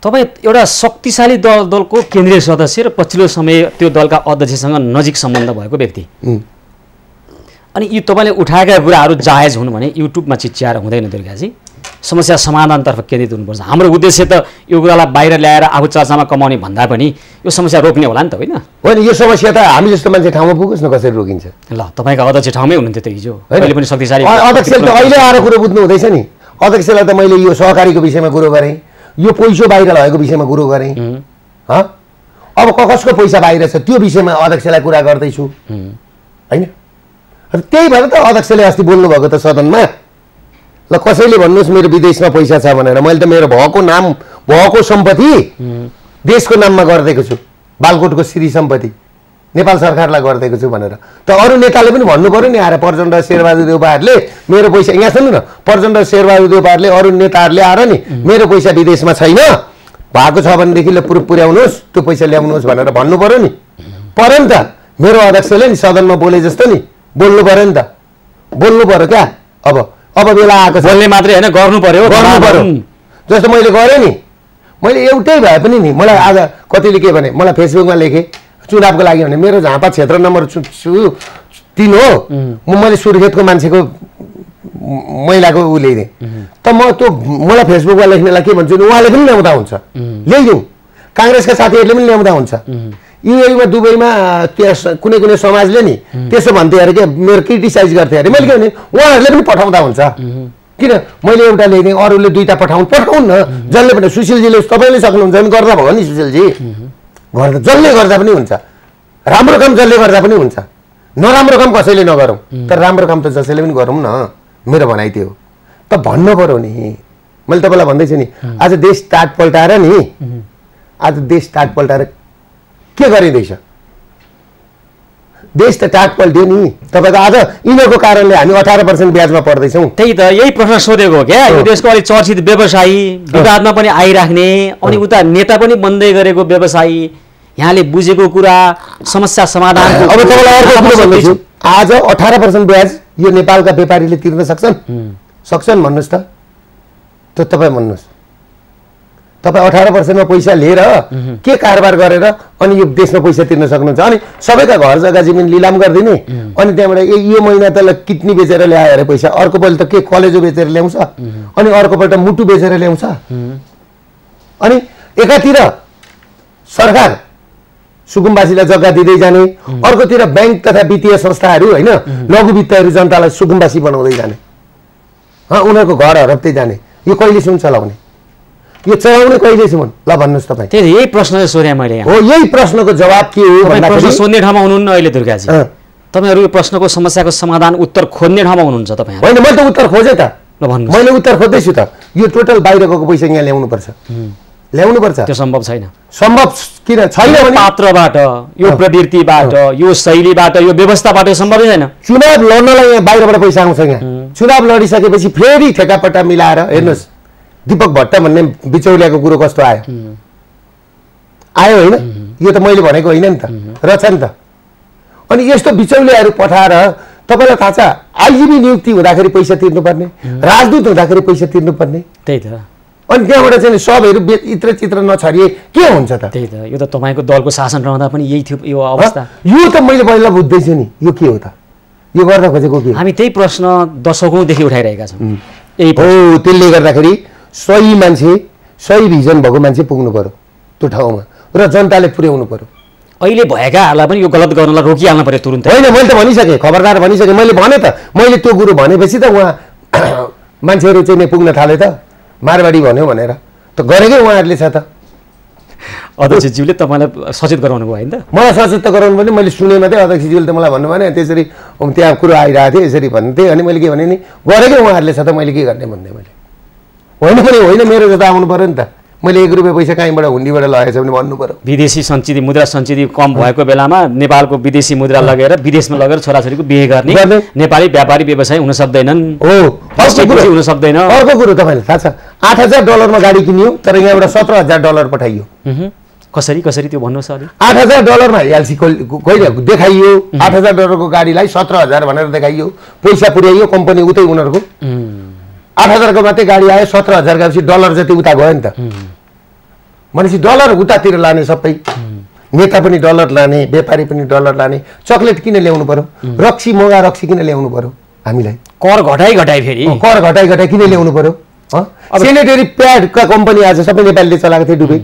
तपाईँ एउटा शक्तिशाली दलको केन्द्रीय सदस्य र पछिल्लो समय त्यो दलका अध्यक्षसँग नजिक सम्बन्ध भएको व्यक्ति अनि यी तपाईँले उठाएका कुराहरू जायज हुन् भने युट्युबमा चिच्याएर हुँदैन दुर्गाजी समस्या समाधानतर्फ केन्द्रित हुनुपर्छ हाम्रो उद्देश्य त यो कुरालाई बाहिर ल्याएर आफू चर्चामा कमाउने भन्दा पनि यो समस्या रोक्ने होला नि त होइन यो समस्या त हामी जस्तो मान्छे ठाउँमा पुगोस् न कसरी रोकिन्छ ल तपाईँको अध्यक्ष ठाउँमै हुनुहुन्थ्यो त हिजो अहिले पनि शक्तिशाली अध्यक्षले त अहिले आएर कुरो बुझ्नु हुँदैछ नि अध्यक्षलाई त मैले यो सहकारीको विषयमा कुरो गरेँ यो पैसो बाहिर लगेको विषयमा कुरो गरेँ अब कसको पैसा बाहिर छ त्यो विषयमा अध्यक्षलाई कुरा गर्दैछु होइन त्यही भएर त अध्यक्षले अस्ति बोल्नुभएको त सदनमा ल कसैले भन्नुहोस् मेरो विदेशमा पैसा छ भनेर मैले त मेरो भएको सम्पत्ति देशको नाममा गरिदिएको छु बालकोटको श्री सम्पत्ति नेपाल सरकारलाई गरिदिएको छु भनेर त अरू नेताले पनि भन्नु पर्यो नि आएर प्रचण्ड शेरबहादुर देउपाहरूले मेरो पैसा यहाँ सुन्नु न प्रचण्ड शेरबहादुर देउपाहरूले अरू नेताहरूले आएर नि मेरो पैसा विदेशमा छैन भएको छ भनेदेखि ल पुर्याउनुहोस् त्यो पैसा ल्याउनुहोस् भनेर भन्नु पर्यो नि त मेरो अध्यक्षले नि सदनमा बोले जस्तो नि बोल्नु पर्यो नि त बोल्नु पर्यो क्या अब बेला आएको छ बोल्ने मात्रै होइन गर्नु पर्यो जस्तो मैले गरेँ नि मैले एउटै भए पनि नि मलाई आज कतिले के भने मलाई फेसबुकमा लेखेँ चुनावको लागि भने मेरो झापा क्षेत्र नम्बर 3 हो मैले सुर्खेतको मान्छेको महिलाको ऊ ल्याइदिएँ त म त्यो मलाई फेसबुकमा लेख्नेलाई के भन्छु उहाँले पनि ल्याउँदा हुन्छ ल्याइदिउँ काङ्ग्रेसका साथीहरूले पनि ल्याउँदा हुन्छ युएईमा दुबईमा त्यहाँ कुनै समाजले नि त्यसो भन्थे अरे के मेरो क्रिटिसाइज गर्थे अरे मैले के भने उहाँहरूले पनि पठाउँदा हुन्छ किन मैले एउटा ल्याइदिएँ अरूले दुईटा पठाउन न जसले पनि सुशीलजीले तपाईँले सक्नुहुन्छ भने गर्दा भयो नि सुशीलजी गर्दा जसले गर्दा पनि हुन्छ राम्रो काम जसले गर्दा पनि हुन्छ नराम्रो काम कसैले नगरौँ तर राम्रो काम त जसैले पनि गरौँ न मेरो भनाइ त्यो त भन्नु पर्यो नि मैले तपाईँलाई भन्दैछु नि आज देश टाट पल्टाएर के गरिँदैछ देश त टाट पल्ट्यो नि तपाईँको आज यिनीहरूको कारणले हामी 18% ब्याजमा पर्दैछौँ त्यही त यही प्रश्न सोधेको क्या यो देशको अलिक चर्चित व्यवसायी विवादमा पनि आइराख्ने अनि उता नेता पनि बन्दै गरेको व्यवसायी यहाँले बुझेको कुरा समस्या समाधान अब तपाईँलाई अर्को कुरा भन्दैछु आज 18% ब्याज यो नेपालका व्यापारीले तिर्न सक्छन् भन्नुहोस् त तपाईँ भन्नुहोस् तपाईँ 18% मा पैसा लिएर के कारोबार गरेर अनि यो देशमा पैसा तिर्न सक्नुहुन्छ अनि सबैका घर जग्गा जमिन लिलाम गरिदिने अनि त्यहाँबाट यो महिना त किडनी बेचेर ल्यायो अरे पैसा अर्कोपल्ट के कलेजो बेचेर ल्याउँछ अनि अर्कोपल्ट मुटु बेचेर ल्याउँछ अनि एकातिर सरकार सुकुम्बासीलाई जग्गा दिँदै जाने अर्कोतिर बैंक तथा वित्तीय संस्थाहरू हैन लघु वित्तहरू जनतालाई सुकुम्बासी बनाउँदै जाने उनीहरूको घर हरप्दै जाने यो कहिलेसम्म चलाउने यो चलाउने कहिलेसम्म ल भन्नुहोस् तपाईँ त्यही यही प्रश्न सोधेँ मैले हो यही प्रश्नको जवाब के हो प्रश्न सोध्ने ठाउँमा हुनुहुन्न अहिले दुर्गाजी तपाईँहरू यो प्रश्नको समस्याको समाधान उत्तर खोज्ने ठाउँमा हुनुहुन्छ तपाईँ होइन मैले त उत्तर खोजेँ त मैले उत्तर खोज्दैछु त यो टोटल बाहिर गएको पैसा यहाँ ल्याउनुपर्छ त्यो सम्भव छैन सम्भव किन छैन भने पात्रबाट यो प्रवृत्तिबाट यो शैलीबाट यो व्यवस्थाबाट सम्भव छैन चुनाव लड्नलाई यहाँ बाहिरबाट पैसा आउँछ यहाँ चुनाव लडिसकेपछि फेरि ठेकापट्टा मिलाएर हेर्नुहोस् दीपक भट्ट भन्ने बिचौलियाको कुरो कस्तो आयो होइन यो त मैले भनेको होइन नि त रहेछ नि त अनि यस्तो बिचौलियाहरू पठाएर तपाईँलाई थाहा छ आइजिबी नियुक्ति हुँदाखेरि पैसा तिर्नुपर्ने राजदूत हुँदाखेरि पैसा तिर्नुपर्ने त्यही त अनि त्यहाँबाट चाहिँ सबहरू इत्र चित्र नछरिए के हुन्छ त त्यही त यो त तपाईँको दलको शासन रहँदा पनि यही थियो यो अवस्था यो त मैले पहिला बुझ्दैछु नि यो के हो त यो गर्न खोजेको के हामी त्यही प्रश्न दशकौँदेखि उठाइरहेका छौँ यही हो त्यसले गर्दाखेरि सही मान्छे सही भिजन भएको मान्छे पुग्नु पर्यो त्यो ठाउँमा र जनताले पुर्याउनु पर्यो अहिले भएकाहरूलाई पनि यो गलत गर्नलाई रोकिहाल्नु पर्यो तुरुन्तै होइन मैले त भनिसकेँ खबरदार भनिसकेँ मैले भने त मैले त्यो कुरो भनेपछि त उहाँ मान्छेहरू चाहिँ नै पुग्न थाले त मारवाडी भन्यो भनेर त गरेकै उहाँहरूले छ त अध्यक्षज्यूले तपाईँलाई सचेत गराउनु भयो होइन त मलाई सचेत त गराउनु पनि मैले सुने मात्रै अध्यक्षज्यूले त मलाई भन्नु भने त्यसरी त्यहाँ कुरो आइरहेको थियो यसरी भन्थे अनि मैले के भने नि गरेकै उहाँहरूले छ त मैले के गर्ने भन्ने मैले होइन पनि होइन मेरो जता आउनु पर्यो नि त मैले 1 रुपियाँ पैसा कहीँबाट हुन्डीबाट लगेको छ भने भन्नु पर्यो विदेशी सञ्चित मुद्रा सञ्चित कम भएको बेलामा नेपालको विदेशी मुद्रा लगेर विदेशमा लगेर छोराछोरीको बिहे गर्ने नेपाली व्यापारी व्यवसायी हुन सक्दैनन् हुन सक्दैन अर्को कुरो तपाईँलाई थाहा छ $8,000 गाडी किनियो तर यहाँबाट $17,000 पठाइयो कसरी कसरी त्यो भन्नुहोस् अलि $8,000 एलसी कहिले देखाइयो $8,000 को गाडीलाई 17,000 भनेर देखाइयो पैसा पुर्याइयो कम्पनी उतै उनीहरूको 8,000 को मात्रै गाडी आयो 17,000 गएपछि डलर जति उता गयो नि त भनेपछि डलर उतातिर लाने सबै नेता पनि डलर लाने व्यापारी पनि डलर लाने चक्लेट किन ल्याउनु पर्यो रक्सी मगा रक्सी किन ल्याउनु पर्यो हामीलाई कर घटाइ फेरि कर घटाइ किन ल्याउनु पर्यो सेनेटरी प्याडका कम्पनी आज सबै नेपालीले चलाएको थियो डुबे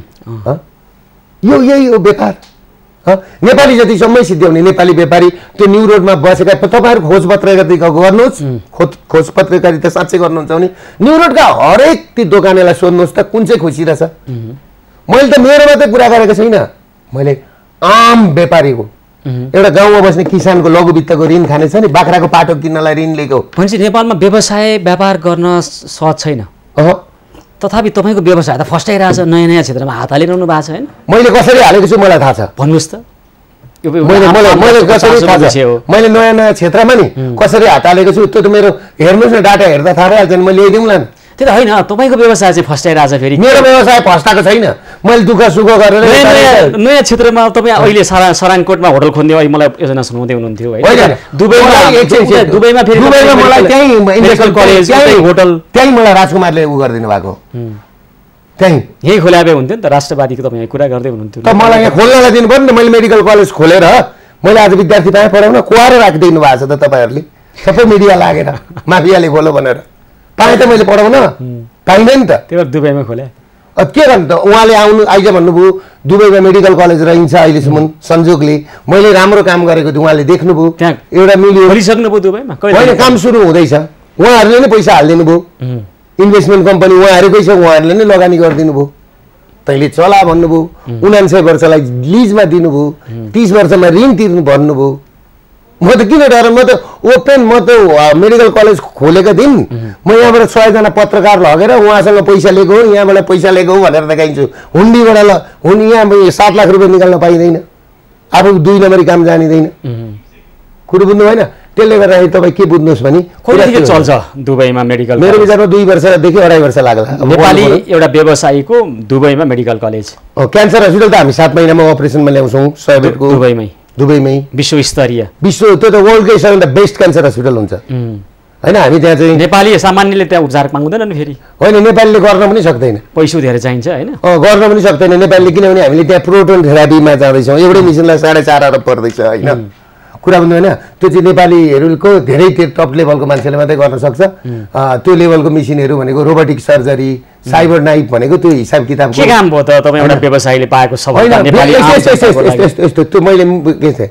यो यही हो व्यापार नेपाली जति सम्मै सिद्ध्याउने नेपाली व्यापारी त्यो न्यू रोडमा बसेका तपाईँहरू खोज पत्रकारिता गर्नुहोस् खोज पत्रकारिता साँच्चै गर्नुहुन्छ भने न्यू रोडका हरेक ती दोकानेलाई सोध्नुहोस् त कुन चाहिँ खुसी रहेछ मैले त मेरो मात्रै कुरा गरेको छैन मैले आम व्यापारीको एउटा गाउँमा बस्ने किसानको लघु वित्तको ऋण खाने छ नि बाख्राको पाटो किन्नलाई ऋण लिएको भनेपछि नेपालमा व्यवसाय व्यापार गर्न सहज छैन तथापि तपाईँको व्यवसाय त फस्टाइरहेछ नयाँ नयाँ क्षेत्रमा हात हालिरहनु भएको छ होइन मैले कसरी हालेको छु मलाई थाहा छ भन्नुहोस् त मैले नयाँ नयाँ क्षेत्रमा नि कसरी हात हालेको छु त्यो त मेरो हेर्नुहोस् न डाटा हेर्दा थाहा भइहाल्छ नि म ल्याइदिउँला नि त्यो त होइन तपाईँको व्यवसाय चाहिँ फस्टाइरहेछ फेरि मेरो व्यवसाय फस्टाएको छैन मैले दुःख सुख गरेर नयाँ क्षेत्रमा तपाईँ अहिले सराङकोटमा होटल खोल्ने अहिले मलाई योजना सुनाउँदै हुनुहुन्थ्यो है दुबईमा फेरि मलाई त्यहीँ होटल त्यहीँ मलाई राजकुमारले उ गरिदिनु भएको त्यहीँ यही खोला भए हुन्थ्यो नि त राष्ट्रवादीको तपाईँ कुरा गर्दै हुनुहुन्थ्यो त मलाई यहाँ खोल्नलाई दिनु पर्यो नि त मैले मेडिकल कलेज खोलेर मैले आज विद्यार्थी पाएँ पढाउन कुहाएर राखिदिनु भएको छ त तपाईँहरूले सबै मिडिया लागेर माफियाले खोलो भनेर पाएँ त मैले पढाउन पाइँदैन नि त त्यो दुबईमा खोले अब के गर्नु त उहाँले आइज भन्नुभयो दुबईमा मेडिकल कलेज रहन्छ अहिलेसम्म संजोगले मैले राम्रो काम गरेको थिएँ उहाँले देख्नुभयो एउटा मिल्यो खोलिसक्नुभयो दुबईमा होइन काम सुरु हुँदैछ उहाँहरूले नै पैसा हालिदिनु भयो, इन्भेस्टमेन्ट कम्पनी उहाँहरूकै छ, उहाँहरूले नै लगानी गरिदिनु भयो, तैँले चला भन्नुभयो, 99 वर्षलाई लिजमा दिनुभयो, 30 वर्षमा ऋण तिर्नु भन्नुभयो। म त किन डर, म त ओपन, म त मेडिकल कलेज खोलेको दिन म यहाँबाट 100 जना पत्रकार लगेर उहाँसँग पैसा लिएको हो, यहाँबाट पैसा लिएको हो भनेर देखाइन्छु। हुन्डीबाट यहाँ 7 लाख रुपियाँ निकाल्न पाइँदैन, आफू 2 नम्बरी काम जानिँदैन। कुरो बुझ्नु भएन? त्यसले गर्दाखेरि तपाईँ के बुझ्नुहोस् भने कतिको चल्छ दुबईमा मेडिकल? मेरो विचारमा 2 वर्षदेखि 2.5 वर्ष लाग्ला। नेपाली एउटा व्यवसायीको दुबईमा मेडिकल कलेज, क्यान्सर हस्पिटल त हामी 7 महिनामा अपरेसनमा ल्याउँछौँ 100 बेडको दुबईमै, विश्वस्तरीय, त्यो त वर्ल्डकै सबैभन्दा बेस्ट क्यान्सर हस्पिटल हुन्छ होइन। हामी त्यहाँ चाहिँ नेपाली सामान्यले त्यहाँ उपचार पाउँदैन नि फेरि? होइन, नेपालीले गर्न पनि सक्दैन, पैसा धेरै चाहिन्छ होइन, गर्न पनि सक्दैन नेपालीले, किनभने हामीले त्यहाँ प्रोटोन थेरापीमा जाँदैछौँ, एउटै मिसनलाई 4.5 अरब पर्दैछ होइन। कुरा बुझ्नु होइन? त्यो चाहिँ नेपालीहरूको धेरै टप लेभलको मान्छेले मात्रै गर्न सक्छ। त्यो लेभलको मेसिनहरू भनेको रोबोटिक सर्जरी, साइबर नाइफ भनेको त्यो हिसाब किताब के काम भयो त तपाईँ एउटा व्यवसायीले पाएको सफलता? नेपाली यस्तो त्यो मैले के थिएँ,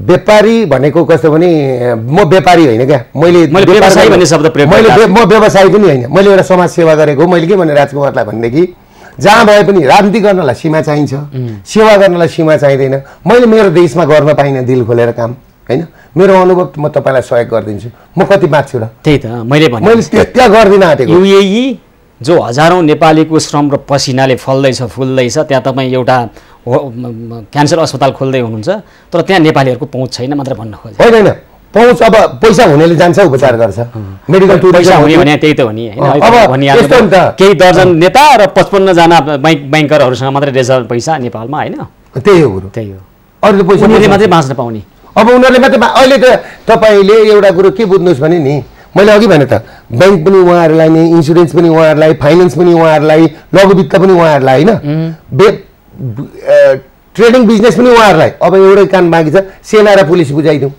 व्यापारी भनेको कस्तो भने म व्यापारी होइन क्या, मैले व्यवसायी भन्ने शब्द प्रयोग म व्यवसायी पनि होइन, मैले एउटा समाज सेवा गरेको। मैले के भने राजकुमारलाई भनेदेखि जहाँ भए पनि राजनीति गर्नलाई सीमा चाहिन्छ, सेवा गर्नलाई सीमा चाहिँदैन। मैले मेरो देशमा गर्न पाइनँ दिल खोलेर काम होइन, मेरो अनुभव म तपाईँलाई सहयोग गरिदिन्छु। म कति बाँच्छु र? त्यही त मैले त्यहाँ गर्दिनँ आँटेको। युएई जो हजारौँ नेपालीको श्रम र पसिनाले फल्दैछ फुल्दैछ, त्यहाँ तपाईँ एउटा क्यान्सर अस्पताल खोल्दै हुनुहुन्छ, तर त्यहाँ नेपालीहरूको पहुँच छैन मात्र भन्न खोज्छ। होइन, पहुँच अब पैसा हुनेले जान्छ, उपचार गर्छ, मेडिकल पैसा हुने भने त्यही त हो नि होइन। केही दर्जन नेता र 55 जना ब्याङ्करहरूसँग मात्रै रेजल्ट पैसा नेपालमा होइन, त्यही हो कुरो, त्यही हो। अरू पैसा उनीहरूले मात्रै बाँच्न पाउने। अब उनीहरूले मात्रै अहिले त तपाईँले एउटा कुरो के बुझ्नुहोस् भने नि, मैले अघि भने त ब्याङ्क पनि उहाँहरूलाई नै, इन्सुरेन्स पनि उहाँहरूलाई, फाइनेन्स पनि उहाँहरूलाई, लघुवित्त पनि उहाँहरूलाई होइन, ट्रेडिङ बिजनेस पनि उहाँहरूलाई। अब एउटै काम बाँकी छ, सेना र पुलिस बुझाइदिउँ।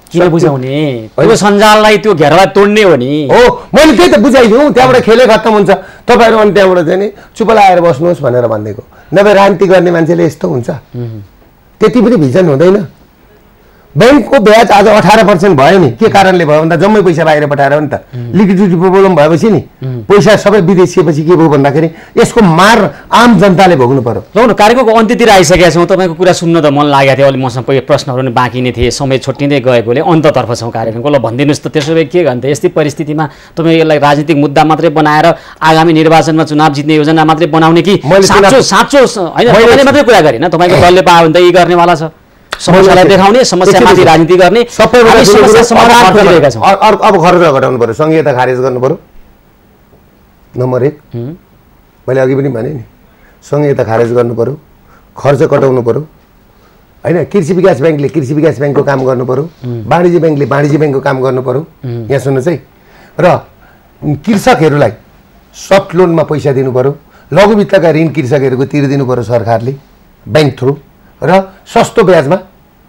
किन बुझाउने? त्यो सञ्जाललाई त्यो घेरालाई तोड्ने हो नि। हो, मैले त्यही त बुझाइदिउँ, त्यहाँबाट खेलै खत्तम हुन्छ। तपाईँहरू अनि त्यहाँबाट चाहिँ नि चुप लगाएर बस्नुहोस् भनेर भनिदिएको। नभए राजनीति गर्ने मान्छेले यस्तो हुन्छ, त्यति पनि भिजन हुँदैन। ब्याङ्कको ब्याज आज 18% भयो नि, के कारणले भयो भन्दा जम्मै पैसा बाहिर पठाएर हो नि त। लिक्विडिटी प्रब्लम भएपछि नि पैसा सबै विदेशिएपछि के भयो भन्दाखेरि यसको मार आम जनताले भोग्नु पर्यो। ल न, कार्यक्रमको अन्त्यतिर आइसकेका छौँ। तपाईँको कुरा सुन्न त मन लागेको थियो, अलिक मसँग प्रश्नहरू पनि बाँकी नै थिए, समय छुट्टिँदै गएकोले अन्ततर्फ छौँ कार्यक्रमको। ल भनिदिनुहोस् त, त्यसो भए के भन्थे यस्तै परिस्थितिमा तपाईँ यसलाई राजनीतिक मुद्दा मात्रै बनाएर आगामी निर्वाचनमा चुनाव जित्ने योजना मात्रै बनाउने कि साँचो होइन? तपाईँले मात्रै कुरा गरेन, तपाईँको दलले पायो भने त यी गर्नेवाला छ, समस्यालाई देखाउने, समस्यामाथि राजनीति गर्ने, समस्या समाधान खोजिरहेका छौँ। अब खर्च घटाउनु पर्यो, संहिता खारेज गर्नु पर्यो, नम्बर 1। मैले अघि पनि भने नि, संहिता खारेज गर्नु पर्यो, खर्च कटाउनु पर्यो होइन। कृषि विकास ब्याङ्कले कृषि विकास ब्याङ्कको काम गर्नु पर्यो, वाणिज्य ब्याङ्कले वाणिज्य ब्याङ्कको काम गर्नु पर्यो। यहाँ सुन्नुहोस् है, र कृषकहरूलाई सफ्ट लोनमा पैसा दिनु पर्यो, लघुवित्तका ऋण कृषकहरूको तिरिदिनु पर्यो सरकारले ब्याङ्क थ्रु, र सस्तो ब्याजमा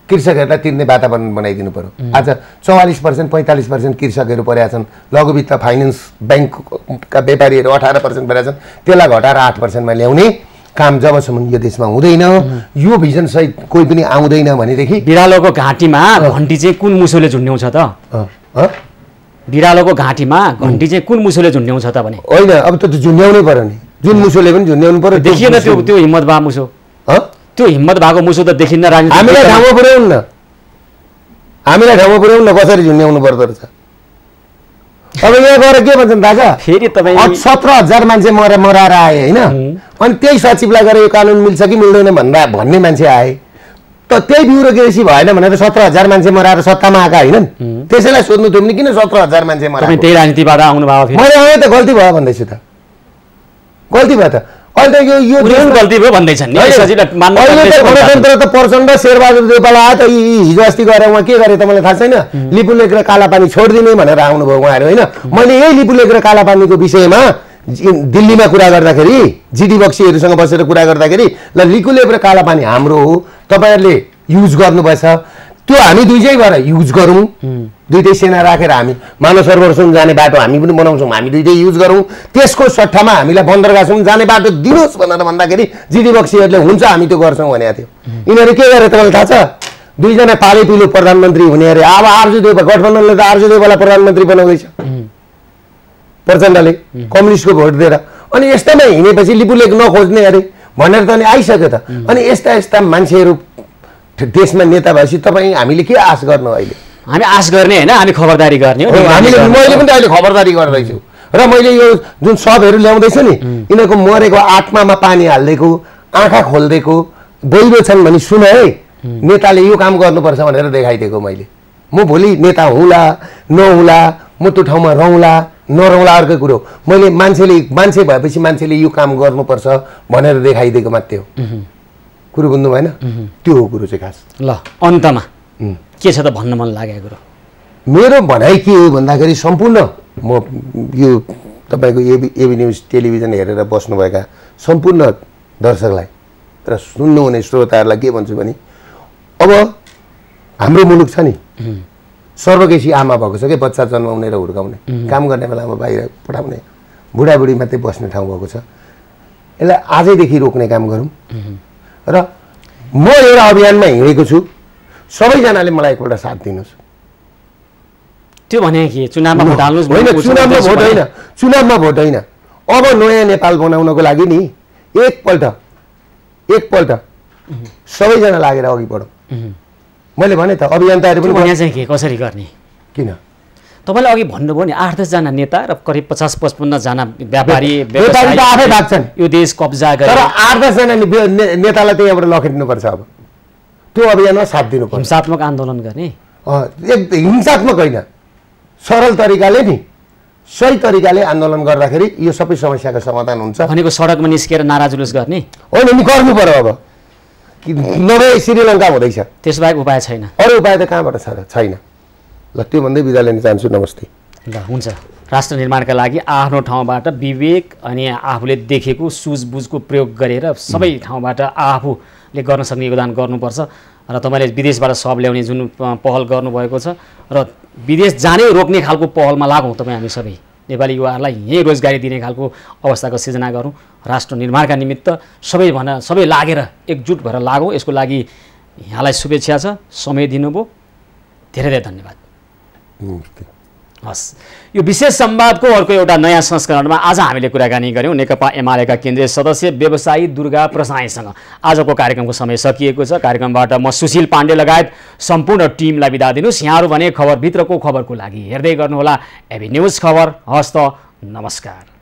कृषकहरूलाई तिर्ने वातावरण बनाइदिनु पर्यो। आज 44% 45% कृषकहरू परेका छन्, लघुवित्त फाइनेन्स ब्याङ्कका व्यापारीहरू 18% परेका छन्, त्यसलाई घटाएर 8%मा ल्याउने काम जबसम्म यो देशमा हुँदैन, यो भिजन सहित कोही पनि आउँदैन भनेदेखि बिरालोको घाँटीमा घन्टी चाहिँ कुन मुसोले झुन्ड्याउँछ त? बिरालोको घाँटीमा घन्टी चाहिँ कुन मुसोले झुन्ड्याउँछ त भने? होइन, अब त झुन्ड्याउनै पर्यो नि, जुन मुसोले पनि झुन्ड्याउनु पर्यो। देखिएन त्यो हिम्मत भए मुसो, त्यो हिम्मत भएको मुसो त देखिन्न। राजनीति हामीलाई ठाउँमा पुर्याउनु न, हामीलाई ठाउँमा पुर्याउनु न, कसरी झुन्ड्याउनु पर्दो रहेछ। अब यहाँ गएर के भन्छन् दाजु, फेरि तपाईँ 17,000 मान्छे मराएर आए होइन, अनि त्यही सचिवलाई गएर यो कानुन मिल्छ कि मिल्दैन भन्ने मान्छे आए, त त्यही ब्युरोक्रेसी भएन भनेर 17,000 मान्छे मराएर सत्तामा आएका होइनन्। त्यसैलाई सोध्नु थियो भने किन 17,000 मान्छे मरायो? त्यही राजनीतिबाट आउनु भयो, मैले आएँ त गल्ती भयो भन्दैछु त, गल्ती भयो त। अहिले त यो गल्ती भयो भन्दैछन् नि, अहिले त गणतन्त्र त प्रचण्ड शेरबहादुर देउपाल आयो त, हिजो अस्ति गएर उहाँ के गरे त मलाई थाहा छैन, लिपुलेख र कालापानी छोडिदिने भनेर आउनुभयो उहाँहरू होइन। मैले यही लिपुलेख र कालापानीको विषयमा दिल्लीमा कुरा गर्दाखेरि, जिडी बक्सीहरूसँग बसेर कुरा गर्दाखेरि, ल लिपुलेख र कालापानी हाम्रो हो, तपाईँहरूले युज गर्नुपर्छ, त्यो हामी दुईजै भएर युज गरौँ, दुईटै सेना राखेर हामी मानव सरोवरसम्म जाने बाटो हामी पनि बनाउँछौँ, हामी दुईटै युज गरौँ, त्यसको सट्टामा हामीलाई बन्दरगाहसम्म जाने बाटो दिनुहोस् भनेर भन्दाखेरि जिडी बक्सीहरूले हुन्छ हामी त्यो गर्छौँ भनेको थियो। यिनीहरू के गरे तपाईँलाई थाहा छ? दुईजना पाले पिलो प्रधानमन्त्री हुने अरे। अब आरजु देउवा गठबन्धनले त आरजु देउवालाई प्रधानमन्त्री बनाउँदैछ प्रचण्डले कम्युनिस्टको भोट दिएर। अनि यस्तामा हिँडेपछि लिपुलेख नखोज्ने अरे भनेर त अनि आइसक्यो त। अनि यस्ता यस्ता मान्छेहरू देशमा नेता भएपछि तपाईँ हामीले के आश गर्नु अहिले? हामी आश गर्ने होइन, हामी खबरदारी गर्ने हो। मैले पनि त अहिले खबरदारी गर्दैछु र मैले यो जुन सबहरू ल्याउँदैछु नि यिनीहरूको मरेको आत्मामा पानी हालिदिएको, आँखा खोलिदिएको दैव छन् भने सुन है, नेताले यो काम गर्नुपर्छ भनेर देखाइदिएको मैले। म भोलि नेता हुँला नहुँला, म त्यो ठाउँमा रहँला नरहँला अर्कै कुरो, मैले मान्छे भएपछि मान्छेले यो काम गर्नुपर्छ भनेर देखाइदिएको मात्रै हो। कुरो बुझ्नु भएन? त्यो हो कुरो चाहिँ खास। ल अन्तमा के छ त भन्न मन लागेको कुरो? मेरो भनाइ के हो भन्दाखेरि सम्पूर्ण म यो तपाईँको एबी न्युज टेलिभिजन हेरेर बस्नुभएका सम्पूर्ण दर्शकलाई र सुन्नुहुने श्रोताहरूलाई के भन्छु भने अब हाम्रो मुलुक छ नि सर्वकेशी आमा भएको छ कि बच्चा जन्माउने र हुर्काउने, काम गर्ने बेलामा बाहिर पठाउने, बुढाबुढी मात्रै बस्ने ठाउँ भएको छ। यसलाई आजैदेखि रोक्ने काम गरौँ र म एउटा अभियानमा हिँडेको छु, सबैजनाले मलाई एकपल्ट साथ दिनुहोस्। त्यो भने के चुनावमा भोट हाल्नुस्? होइन, चुनावमा भोट होइन, चुनावमा भोट होइन। अब नयाँ नेपाल बनाउनको लागि नि एकपल्ट सबैजना लागेर अघि बढौँ। मैले भने त अभियन्ताहरू पनि भने चाहिँ के कसरी गर्ने? किन तपाईँले अघि भन्नुभयो नि 8-10 जना नेता र करिब 50-55 जना व्यापारी आफै भाग्छन् यो देश कब्जा गरे। तर 8-10 जना नेतालाई त्यहीँबाट लखेट्नुपर्छ। अब त्यो अभियानमा साथ दिनुपर्छ। हिंसात्मक आन्दोलन गर्ने? एकदम हिंसात्मक होइन, सरल तरिकाले नि सही तरिकाले आन्दोलन गर्दाखेरि यो सबै समस्याको समाधान हुन्छ। भनेको सडकमा निस्केर नारा जुलुस गर्ने होइन नि, गर्नु पर्यो। अब नभए श्रीलङ्का हुँदैछ, त्यसबाहेक उपाय छैन। अरू उपाय त कहाँबाट छैन। ल त्यो भन्दै बिदा लिन चाहन्छु। नमस्ते। ल हुन्छ। राष्ट्र निर्माणका लागि आफ्नो ठाउँबाट विवेक अनि आफूले देखेको सुझबुझको प्रयोग गरेर सबै ठाउँबाट आफूले गर्न सक्ने योगदान गर्नुपर्छ। र तपाईँले विदेशबाट सब ल्याउने जुन पहल गर्नुभएको छ र विदेश जाने रोक्ने खालको पहलमा लागौँ। तपाईँ हामी सबै नेपाली युवाहरूलाई यहीँ रोजगारी दिने खालको अवस्थाको सिर्जना गरौँ। राष्ट्र निर्माणका निमित्त सबै लागेर एकजुट भएर लागौँ। यसको लागि यहाँलाई शुभेच्छा छ। समय दिनुभयो, धेरै धेरै धन्यवाद। हस्, यो विशेष संवादको अर्को एउटा नयाँ संस्करणमा आज हामीले कुराकानी गऱ्यौँ नेकपा एमालेका केन्द्रीय सदस्य व्यवसायी दुर्गा प्रसाईसँग। आजको कार्यक्रमको समय सकिएको छ। कार्यक्रमबाट म सुशील पाण्डे लगायत सम्पूर्ण टिमलाई बिदा दिनुहोस्। यहाँहरू भने खबरभित्रको खबरको लागि हेर्दै गर्नुहोला एबी न्युज खबर। हस्त नमस्कार।